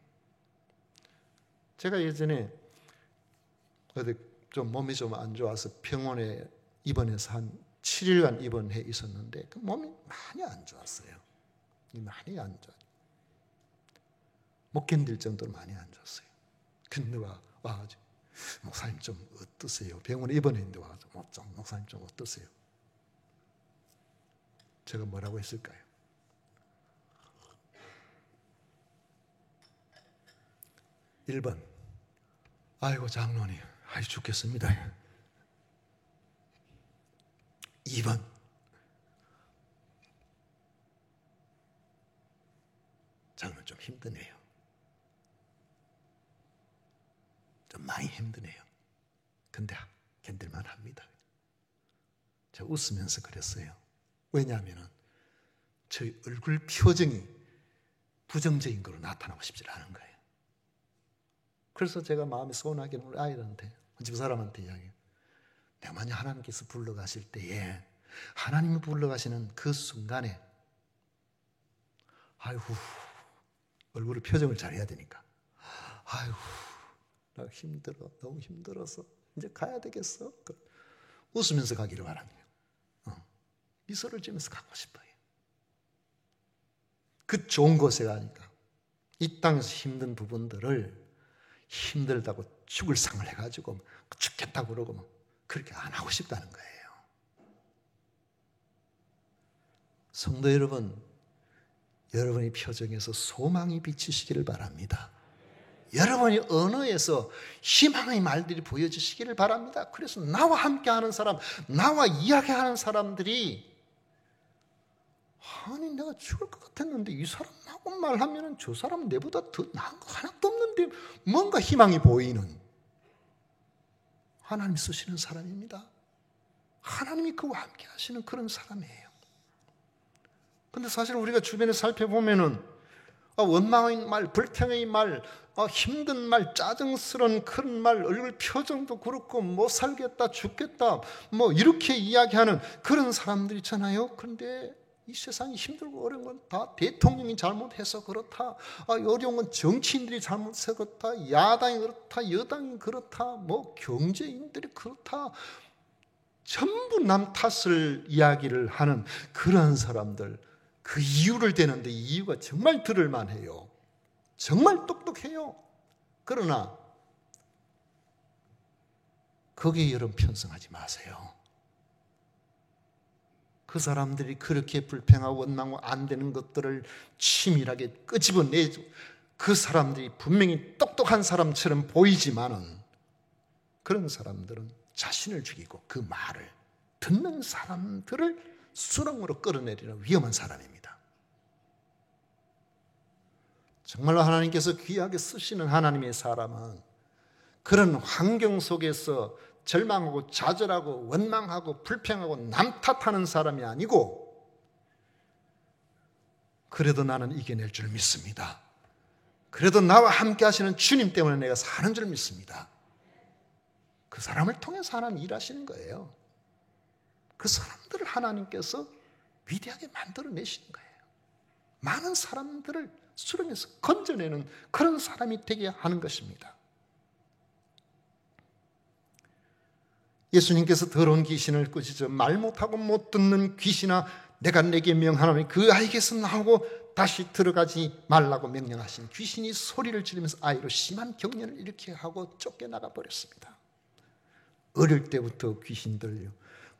제가 예전에 어디 좀 몸이 좀 안 좋아서 병원에 입원해서 한 7일간 입원해 있었는데 그 몸이 많이 안 좋았어요. 많이 안 좋았어요. 못 견딜 정도로 많이 안 좋았어요. 근데 와가지고 목사님 좀 어떠세요? 병원에 입원했는데 와가지고 목사님 좀 어떠세요? 제가 뭐라고 했을까요? 1번 아이고 장로님 죽겠습니다. 2번 장로님 좀 힘드네요. 좀 많이 힘드네요. 근데 견딜만 합니다. 제가 웃으면서 그랬어요. 왜냐하면 저희 얼굴 표정이 부정적인 거로 나타나고 싶지 않은 거예요. 그래서 제가 마음이 서운하기는 우리 아이들한테, 집 사람한테 이야기해요. 내가 만약 하나님께서 불러가실 때에 하나님이 불러가시는 그 순간에 아이고 얼굴의 표정을 잘해야 되니까 아이고 나 힘들어, 너무 힘들어서 이제 가야 되겠어. 웃으면서 가기를 바랍니다. 미소를 지으면서 가고 싶어요. 그 좋은 곳에 가니까 이 땅에서 힘든 부분들을 힘들다고 죽을 상을 해가지고 죽겠다고 그러고 그렇게 안 하고 싶다는 거예요. 성도 여러분, 여러분의 표정에서 소망이 비치시기를 바랍니다. 여러분의 언어에서 희망의 말들이 보여지시기를 바랍니다. 그래서 나와 함께하는 사람, 나와 이야기하는 사람들이 아니 내가 죽을 것 같았는데 이 사람하고 말하면 저 사람은 내보다 더 나은 거 하나도 없는데 뭔가 희망이 보이는 하나님 쓰시는 사람입니다. 하나님이 그와 함께 하시는 그런 사람이에요. 근데 사실 우리가 주변에 살펴보면은 원망의 말, 불평의 말, 힘든 말, 짜증스러운 그런 말, 얼굴 표정도 그렇고 못 살겠다, 죽겠다 뭐 이렇게 이야기하는 그런 사람들 있잖아요. 그런데 이 세상이 힘들고 어려운 건 다 대통령이 잘못해서 그렇다, 어려운 건 정치인들이 잘못해서 그렇다, 야당이 그렇다, 여당이 그렇다, 뭐 경제인들이 그렇다, 전부 남 탓을 이야기를 하는 그런 사람들, 그 이유를 대는데 이유가 정말 들을 만해요. 정말 똑똑해요. 그러나 거기에 여러분 편성하지 마세요. 그 사람들이 그렇게 불평하고 원망하고 안 되는 것들을 치밀하게 끄집어내죠. 그 사람들이 분명히 똑똑한 사람처럼 보이지만은 그런 사람들은 자신을 죽이고 그 말을 듣는 사람들을 수렁으로 끌어내리는 위험한 사람입니다. 정말로 하나님께서 귀하게 쓰시는 하나님의 사람은 그런 환경 속에서 절망하고 좌절하고 원망하고 불평하고 남 탓하는 사람이 아니고, 그래도 나는 이겨낼 줄 믿습니다. 그래도 나와 함께 하시는 주님 때문에 내가 사는 줄 믿습니다. 그 사람을 통해서 하나님 일하시는 거예요. 그 사람들을 하나님께서 위대하게 만들어내시는 거예요. 많은 사람들을 수렁에서 건져내는 그런 사람이 되게 하는 것입니다. 예수님께서 더러운 귀신을 꾸짖어 말 못하고 못 듣는 귀신아 내가 내게 명하노니 그 아이에게서 나오고 다시 들어가지 말라고 명령하신 귀신이 소리를 지르면서 아이로 심한 경련을 일으키게 하고 쫓겨나가 버렸습니다. 어릴 때부터 귀신들요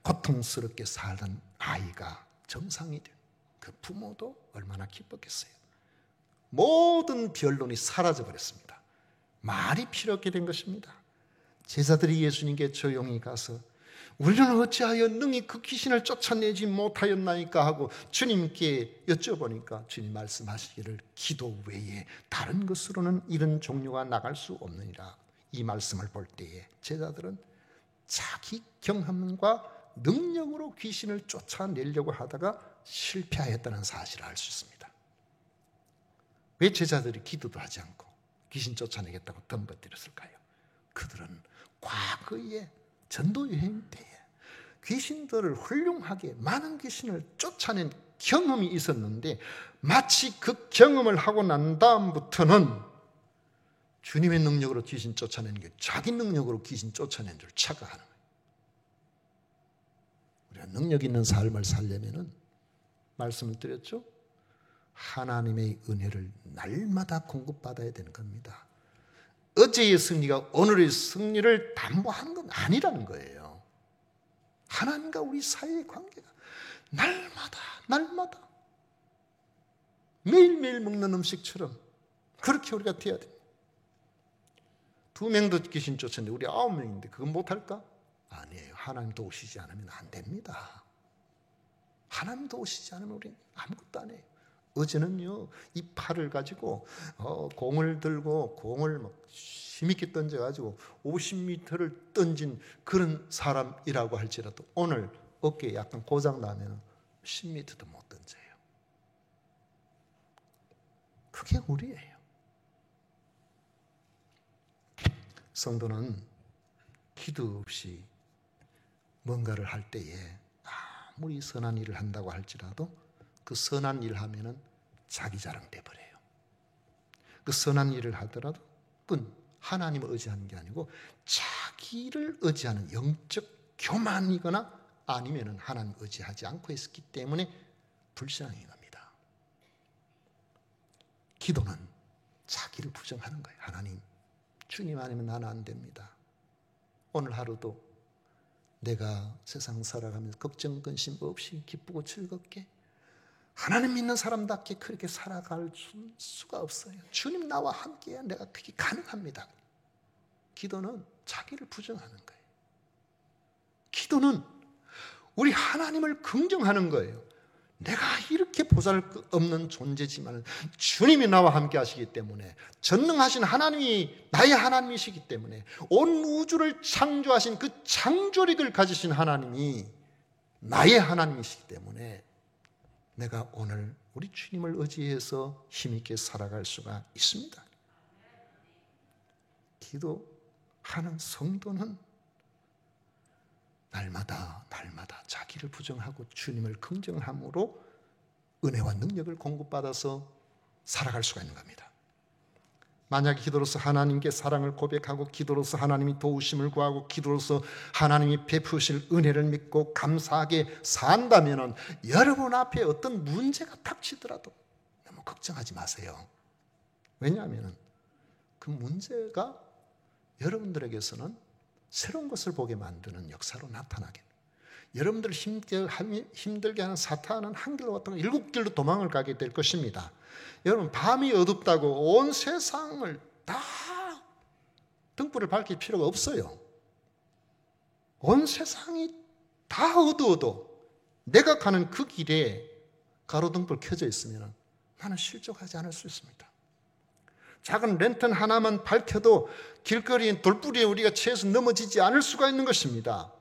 고통스럽게 살던 아이가 정상이 된 그 부모도 얼마나 기뻤겠어요. 모든 변론이 사라져 버렸습니다. 말이 필요 없게 된 것입니다. 제자들이 예수님께 조용히 가서 우리는 어찌하여 능히 그 귀신을 쫓아내지 못하였나이까 하고 주님께 여쭤보니까 주님 말씀하시기를 기도 외에 다른 것으로는 이런 종류가 나갈 수 없느니라. 이 말씀을 볼 때에 제자들은 자기 경험과 능력으로 귀신을 쫓아내려고 하다가 실패하였다는 사실을 알 수 있습니다. 왜 제자들이 기도도 하지 않고 귀신 쫓아내겠다고 덤벼들었을까요? 그들은 과거에 전도 여행 때에 귀신들을 훌륭하게 많은 귀신을 쫓아낸 경험이 있었는데 마치 그 경험을 하고 난 다음부터는 주님의 능력으로 귀신 쫓아내는 게 자기 능력으로 귀신 쫓아낸 줄 착각하는 거예요. 우리가 능력 있는 삶을 살려면은 말씀을 드렸죠? 하나님의 은혜를 날마다 공급받아야 되는 겁니다. 어제의 승리가 오늘의 승리를 담보하는 건 아니라는 거예요. 하나님과 우리 사이의 관계가 날마다 매일매일 먹는 음식처럼 그렇게 우리가 돼야 됩니다. 2명도 귀신 쫓았는데 우리 9명인데 그건 못할까? 아니에요. 하나님 도우시지 않으면 안 됩니다. 하나님 도우시지 않으면 우리는 아무것도 안 해요. 어제는요, 이 팔을 가지고 공을 들고 공을 막 힘있게 던져가지고 50m를 던진 그런 사람이라고 할지라도 오늘 어깨에 약간 고장 나면 10m도 못 던져요. 그게 우리예요. 성도는 기도 없이 뭔가를 할 때에 아무리 선한 일을 한다고 할지라도 그 선한 일을 하면은 자기 자랑 돼버려요. 그 선한 일을 하더라도 그건 하나님을 의지하는 게 아니고 자기를 의지하는 영적 교만이거나 아니면은 하나님 의지하지 않고 있었기 때문에 불신앙인 겁니다. 기도는 자기를 부정하는 거예요. 하나님, 주님 아니면 나는 안 됩니다. 오늘 하루도 내가 세상 살아가면서 걱정, 근심 없이 기쁘고 즐겁게 하나님 믿는 사람답게 그렇게 살아갈 수가 없어요. 주님 나와 함께해야 내가 그게 가능합니다. 기도는 자기를 부정하는 거예요. 기도는 우리 하나님을 긍정하는 거예요. 내가 이렇게 보잘것없는 존재지만 주님이 나와 함께 하시기 때문에, 전능하신 하나님이 나의 하나님이시기 때문에, 온 우주를 창조하신 그 창조력을 가지신 하나님이 나의 하나님이시기 때문에 내가 오늘 우리 주님을 의지해서 힘있게 살아갈 수가 있습니다. 기도하는 성도는 날마다 자기를 부정하고 주님을 긍정함으로 은혜와 능력을 공급받아서 살아갈 수가 있는 겁니다. 만약에 기도로서 하나님께 사랑을 고백하고 기도로서 하나님이 도우심을 구하고 기도로서 하나님이 베푸실 은혜를 믿고 감사하게 산다면 여러분 앞에 어떤 문제가 닥치더라도 너무 걱정하지 마세요. 왜냐하면 그 문제가 여러분들에게서는 새로운 것을 보게 만드는 역사로 나타나게, 여러분들을 힘들게 하는 사탄은 한 길로 왔다가 7길로 도망을 가게 될 것입니다. 여러분, 밤이 어둡다고 온 세상을 다 등불을 밝힐 필요가 없어요. 온 세상이 다 어두워도 내가 가는 그 길에 가로등불 켜져 있으면 나는 실족하지 않을 수 있습니다. 작은 랜턴 하나만 밝혀도 길거리에 돌부리에 우리가 채에서 넘어지지 않을 수가 있는 것입니다.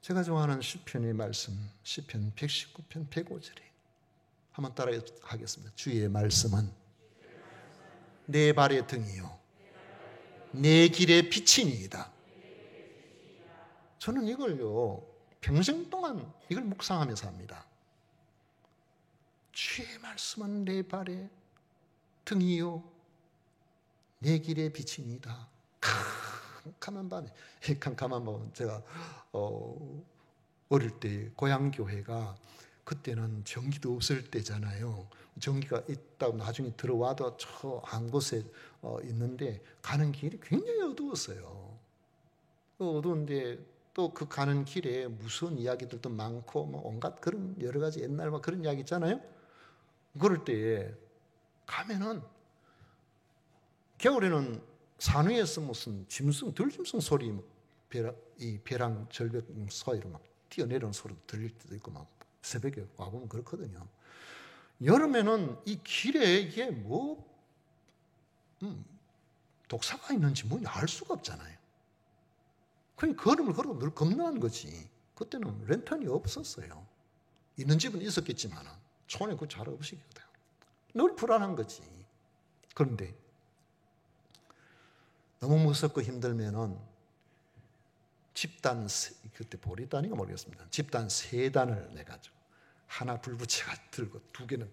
제가 좋아하는 시편의 말씀, 시편 119편 105절에 한번 따라 하겠습니다. 주의 말씀은 내 발의 등이요 내 길의 빛이니이다. 저는 이걸요 평생 동안 이걸 묵상하면서 합니다. 주의 말씀은 내 발의 등이요 내 길의 빛이니이다. 캄캄한 밤에, 캄캄한 밤은 제가 어릴 때 고향 교회가 그때는 전기도 없을 때잖아요. 전기가 있다고 나중에 들어와도 저 한 곳에 있는데 가는 길이 굉장히 어두웠어요. 어두운데 또 그 가는 길에 무서운 이야기들도 많고 뭐 온갖 그런 여러 가지 옛날 막 그런 이야기 있잖아요. 그럴 때에 가면은 겨울에는 산 위에서 무슨 들짐승 소리, 이 벼랑 절벽 사이로 막 뛰어내리는 소리도 들릴 때도 있고 막 새벽에 와보면 그렇거든요. 여름에는 이 길에 이게 뭐 독사가 있는지 뭐냐 알 수가 없잖아요. 그냥 걸음을 걸어도 늘 겁나는 거지. 그때는 랜턴이 없었어요. 있는 집은 있었겠지만 촌에 그 잘 없으시거든. 늘 불안한 거지. 그런데 너무 무섭고 힘들면은 집단, 그때 보리단인가 모르겠습니다. 집단 3단을 내가지고 하나 불 붙여가 들고 2개는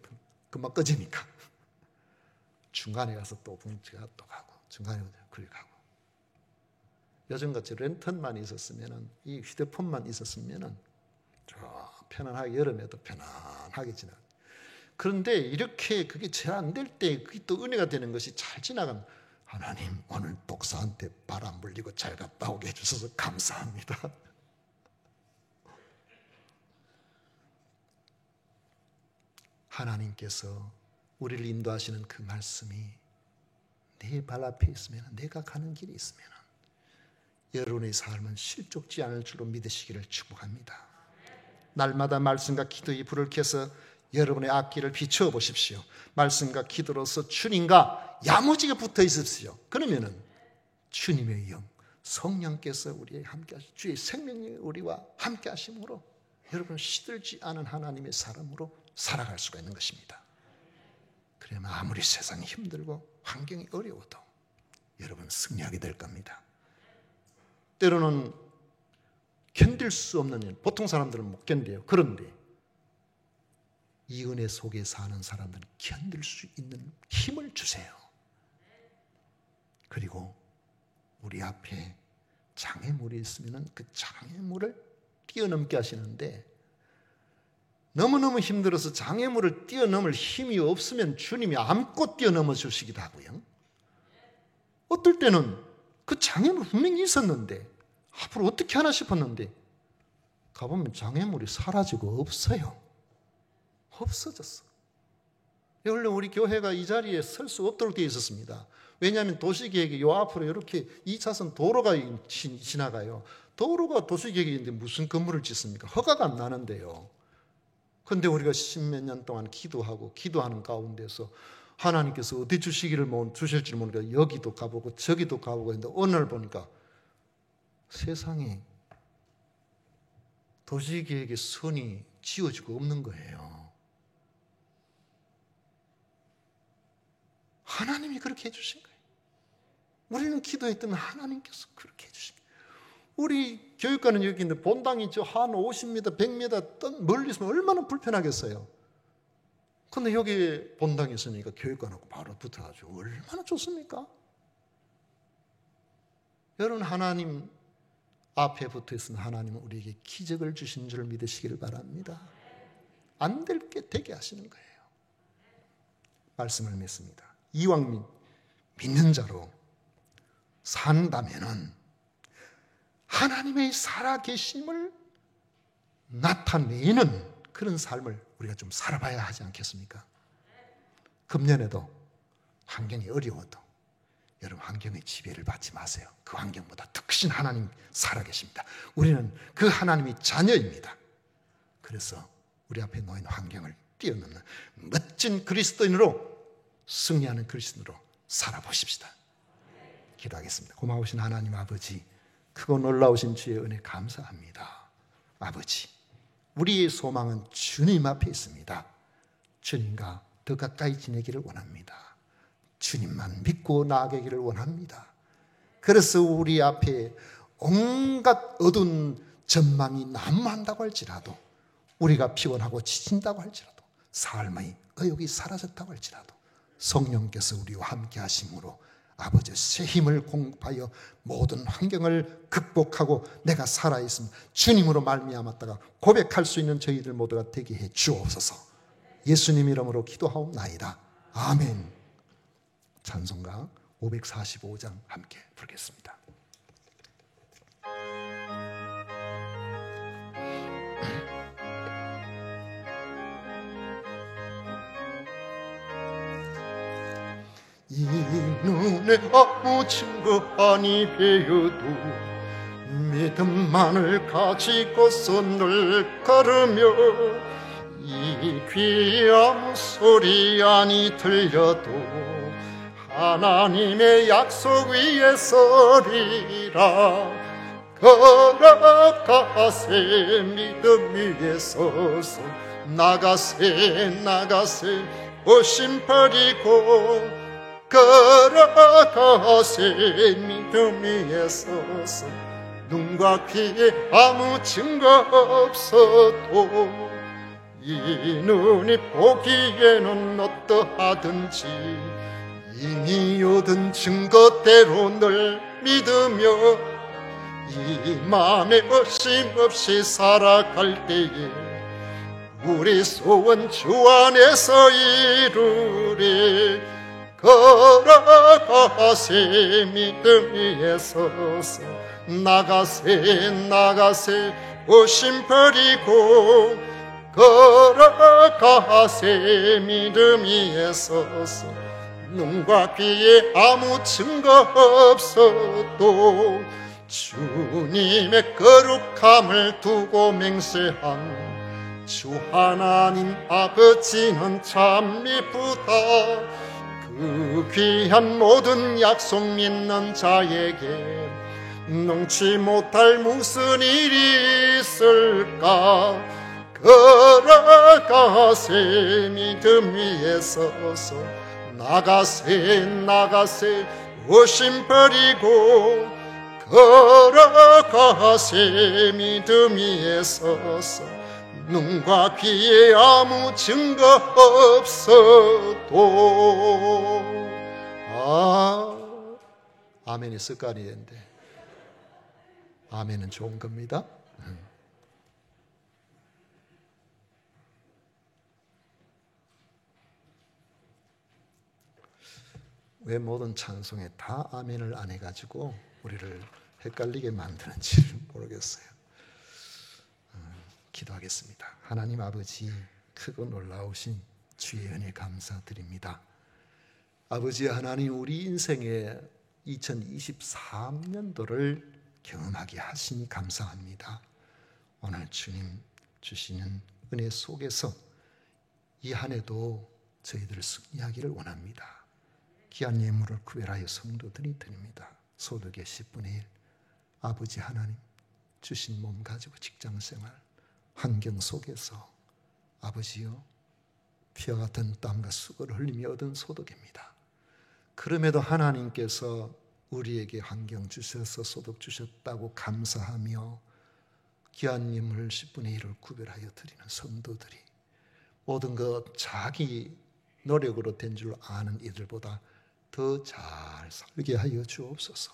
금방 꺼지니까 중간에 가서 또 bun치가 또 가고 중간에 그리 가고. 요즘같이 랜턴만 있었으면은 이 휴대폰만 있었으면은 편안하게 여름에도 편안하게 지나. 그런데 이렇게 그게 잘 안 될 때 그게 또 은혜가 되는 것이 잘 지나가면 하나님 오늘 독사한테 발 안 물리고 잘 갔다 오게 해주셔서 감사합니다. 하나님께서 우리를 인도하시는 그 말씀이 내 발 앞에 있으면 내가 가는 길이 있으면 여러분의 삶은 실족지 않을 줄로 믿으시기를 축복합니다. 날마다 말씀과 기도의 불을 켜서 여러분의 앞길을 비추어 보십시오. 말씀과 기도로서 주님과 야무지게 붙어 있으십시오. 그러면은 주님의 영, 성령께서 우리에 함께 하시고 주의 생명이 우리와 함께 하심으로 여러분은 시들지 않은 하나님의 사람으로 살아갈 수가 있는 것입니다. 그러면 아무리 세상이 힘들고 환경이 어려워도 여러분은 승리하게 될 겁니다. 때로는 견딜 수 없는 일, 보통 사람들은 못 견뎌요. 그런데 이 은혜 속에 사는 사람들은 견딜 수 있는 힘을 주세요. 그리고 우리 앞에 장애물이 있으면 그 장애물을 뛰어넘게 하시는데 너무너무 힘들어서 장애물을 뛰어넘을 힘이 없으면 주님이 안고 뛰어넘어 주시기도 하고요. 어떨 때는 그 장애물 분명히 있었는데 앞으로 어떻게 하나 싶었는데 가보면 장애물이 사라지고 없어요. 없어졌어. 원래 우리 교회가 이 자리에 설 수 없도록 되어 있었습니다. 왜냐하면 도시계획이 요 앞으로 이렇게 2차선 도로가 지나가요. 도로가 도시계획인데 무슨 건물을 짓습니까? 허가가 안 나는데요. 그런데 우리가 10몇 년 동안 기도하는 가운데서 하나님께서 어디 주실지를 모르니까 여기도 가보고 저기도 가보고 했는데 어느 날 보니까 세상에 도시계획의 선이 지어지고 없는 거예요. 하나님이 그렇게 해주신 거예요. 우리는 기도했더니 하나님께서 그렇게 해주신 거예요. 우리 교육관은 여기 있는데 본당이 저 한 50m, 100m 멀리 있으면 얼마나 불편하겠어요. 근데 여기 본당이 있으니까 교육관하고 바로 붙어가지고 얼마나 좋습니까? 여러분 하나님 앞에 붙어있으면 하나님은 우리에게 기적을 주신 줄 믿으시기를 바랍니다. 안 될 게 되게 하시는 거예요. 말씀을 믿습니다. 이왕 믿는 자로 산다면은 하나님의 살아계심을 나타내는 그런 삶을 우리가 좀 살아봐야 하지 않겠습니까? 금년에도 환경이 어려워도 여러분 환경의 지배를 받지 마세요. 그 환경보다 더 크신 하나님 살아계십니다. 우리는 그 하나님의 자녀입니다. 그래서 우리 앞에 놓인 환경을 뛰어넘는 멋진 그리스도인으로 승리하는 그리스도인으로 살아보십시다. 기도하겠습니다. 고마우신 하나님 아버지, 크고 놀라우신 주의 은혜 감사합니다. 아버지, 우리의 소망은 주님 앞에 있습니다. 주님과 더 가까이 지내기를 원합니다. 주님만 믿고 나아가기를 원합니다. 그래서 우리 앞에 온갖 어두운 전망이 난무한다고 할지라도, 우리가 피곤하고 지친다고 할지라도, 삶의 의욕이 사라졌다고 할지라도 성령께서 우리와 함께 하심으로 아버지 새 힘을 공급하여 모든 환경을 극복하고 내가 살아있음 주님으로 말미암았다가 고백할 수 있는 저희들 모두가 되게 해 주옵소서. 예수님 이름으로 기도하옵나이다. 아멘. 찬송가 545장 함께 부르겠습니다. 이 눈에 아무 증거 아니 배어도 믿음만을 가지고서 늘 걸으며, 이 귀 아무 소리 아니 들려도 하나님의 약속 위에 서리라. 걸어가세 믿음 위에 서서 나가세 오심 버리고, 걸어가세 믿음 위에 서서 눈과 귀에 아무 증거 없어도 이 눈이 보기에는 어떠하든지 이미 얻은 증거대로 늘 믿으며, 이 마음에 의심 없이 살아갈 때에 우리 소원 주 안에서 이루리. 걸어가세 믿음 위에 서서 나가세 의심 버리고, 걸어가세 믿음 위에 서서 눈과 귀에 아무 증거 없어도 주님의 거룩함을 두고 맹세한 주 하나님 아버지는 참 미쁘다. 그 귀한 모든 약속 믿는 자에게 능치 못할 무슨 일이 있을까. 걸어가세 믿음 위에 서서 나가세 의심 버리고, 걸어가세 믿음 위에 서서 눈과 귀에 아무 증거 없어도. 아멘이 습관이었는데 아멘은 좋은 겁니다. 왜 모든 찬송에 다 아멘을 안 해가지고 우리를 헷갈리게 만드는지를 모르겠어요. 기도하겠습니다. 하나님 아버지, 크고 놀라우신 주의 은혜 감사드립니다. 아버지 하나님, 우리 인생의 2023년도를 경험하게 하시니 감사합니다. 오늘 주님 주시는 은혜 속에서 이 한 해도 저희들을 승리하기를 원합니다. 귀한 예물을 구별하여 성도들이 드립니다. 소득의 10분의 1, 아버지 하나님 주신 몸 가지고 직장생활 환경 속에서 아버지여 피와 같은 땀과 수고를 흘리며 얻은 소득입니다. 그럼에도 하나님께서 우리에게 환경 주셔서 소득 주셨다고 감사하며 귀한 예물 10분의 1을 구별하여 드리는 성도들이 모든 것 자기 노력으로 된 줄 아는 이들보다 더 잘 살게 하여 주옵소서.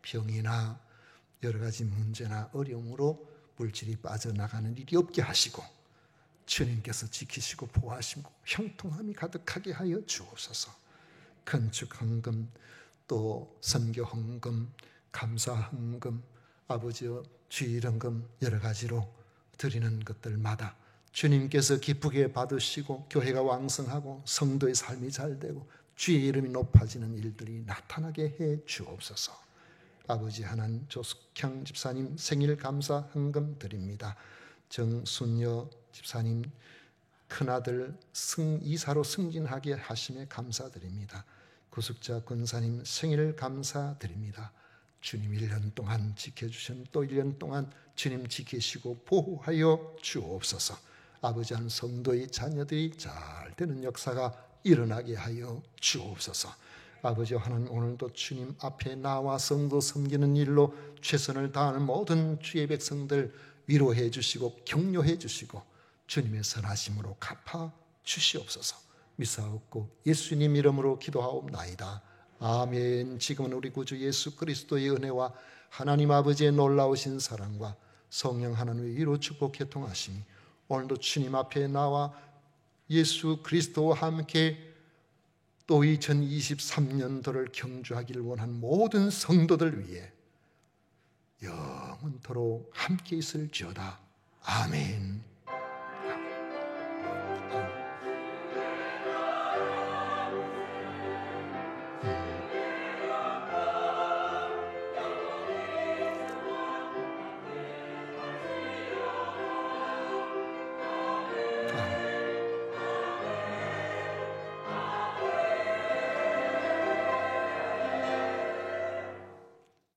병이나 여러 가지 문제나 어려움으로 물질이 빠져나가는 일이 없게 하시고 주님께서 지키시고 보호하시고 형통함이 가득하게 하여 주옵소서. 건축 헌금, 또 선교 헌금, 감사 헌금, 아버지의 주일 헌금 여러 가지로 드리는 것들마다 주님께서 기쁘게 받으시고 교회가 왕성하고 성도의 삶이 잘 되고 주의 이름이 높아지는 일들이 나타나게 해 주옵소서. 아버지 하나님, 조숙형 집사님 생일 감사 헌금 드립니다. 정순여 집사님 큰아들 이사로 승진하게 하심에 감사드립니다. 구숙자 권사님 생일 감사드립니다. 주님 1년 동안 지켜주신 또 1년 동안 주님 지키시고 보호하여 주옵소서. 아버지 한 성도의 자녀들이 잘 되는 역사가 일어나게 하여 주옵소서. 아버지 하나님, 오늘도 주님 앞에 나와 성도 섬기는 일로 최선을 다하는 모든 주의 백성들 위로해 주시고 격려해 주시고 주님의 선하심으로 갚아 주시옵소서. 미사옵고 예수님 이름으로 기도하옵나이다. 아멘. 지금은 우리 구주 예수 그리스도의 은혜와 하나님 아버지의 놀라우신 사랑과 성령 하나님의 위로 축복 교통하심이 오늘도 주님 앞에 나와 예수 그리스도와 함께 또 2023년도를 경주하기를 원한 모든 성도들 위해 영원토록 함께 있을지어다. 아멘.